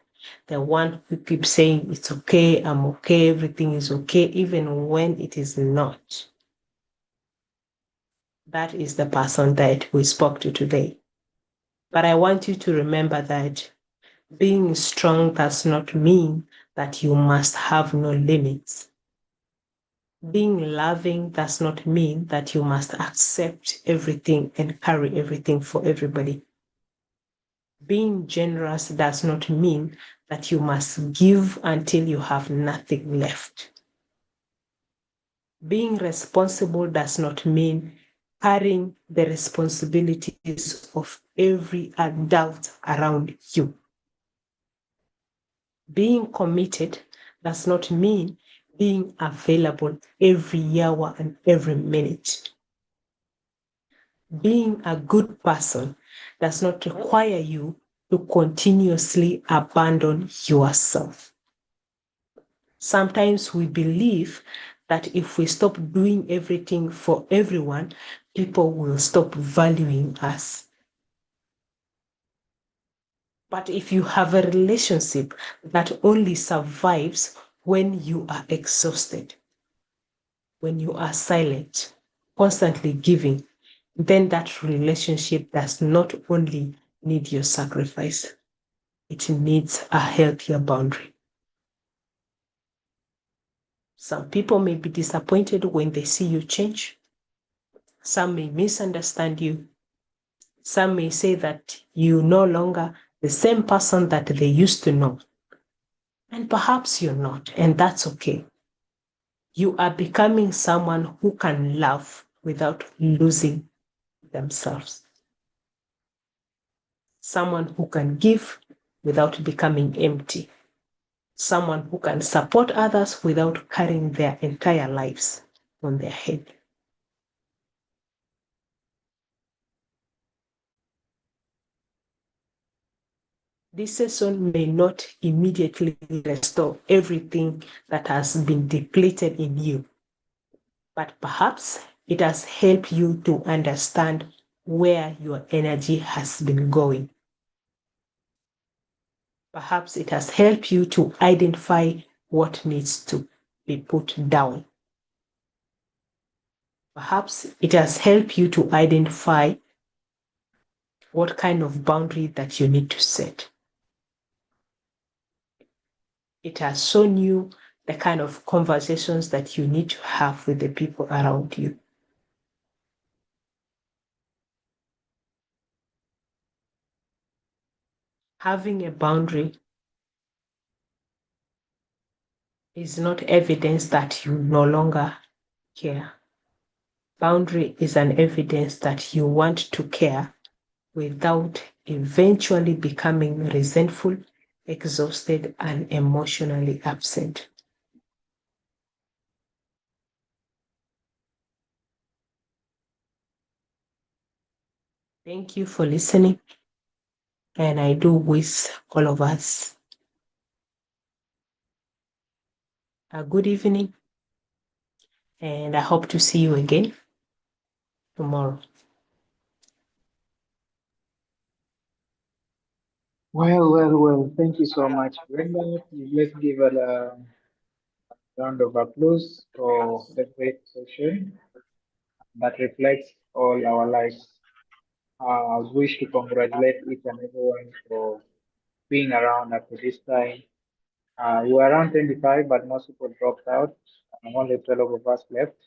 Speaker 2: the one who keeps saying, it's okay, I'm okay, everything is okay, even when it is not. That is the person that we spoke to today. But I want you to remember that being strong does not mean that you must have no limits. Being loving does not mean that you must accept everything and carry everything for everybody. Being generous does not mean that you must give until you have nothing left. Being responsible does not mean carrying the responsibilities of every adult around you. Being committed does not mean being available every hour and every minute. Being a good person does not require you to continuously abandon yourself. Sometimes we believe that if we stop doing everything for everyone, people will stop valuing us. But if you have a relationship that only survives when you are exhausted, when you are silent, constantly giving, then that relationship does not only need your sacrifice, it needs a healthier boundary. Some people may be disappointed when they see you change. Some may misunderstand you. Some may say that you're no longer the same person that they used to know. And perhaps you're not, and that's okay. You are becoming someone who can love without losing themselves. Someone who can give without becoming empty. Someone who can support others without carrying their entire lives on their head. This session may not immediately restore everything that has been depleted in you, but perhaps it has helped you to understand where your energy has been going. Perhaps it has helped you to identify what needs to be put down. Perhaps it has helped you to identify what kind of boundary that you need to set. It has shown you the kind of conversations that you need to have with the people around you. Having a boundary is not evidence that you no longer care. Boundary is an evidence that you want to care without eventually becoming resentful, exhausted, and emotionally absent. Thank you for listening, and I do wish all of us a good evening, and I hope to see you again tomorrow.
Speaker 1: Well. Thank you so much, Brenda. Let's give a round of applause for the great session that reflects all our lives. I wish to congratulate each and everyone for being around up to this time. You were around 25, but most people dropped out. Only 12 of us left.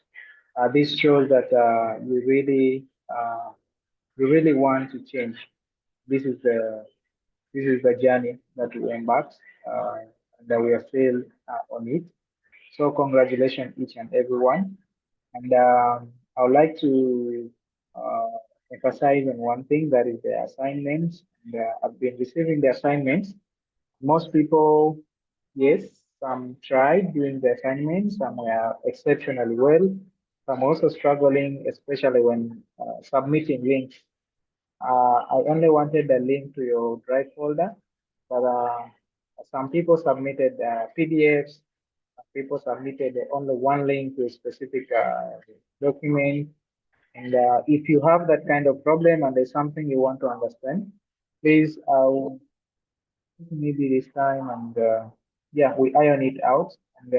Speaker 1: This shows that you really want to change. This is the journey that we embarked, and that we are still on it. So congratulations each and everyone. And I would like to uh, emphasize on one thing, that is the assignments. And, I've been receiving the assignments. Most people, yes, some tried doing the assignments, some were exceptionally well, some also struggling, especially when submitting links. I only wanted the link to your Drive folder, but some people submitted PDFs, some people submitted only one link to a specific document. And if you have that kind of problem and there's something you want to understand, please maybe this time, and yeah, we iron it out. And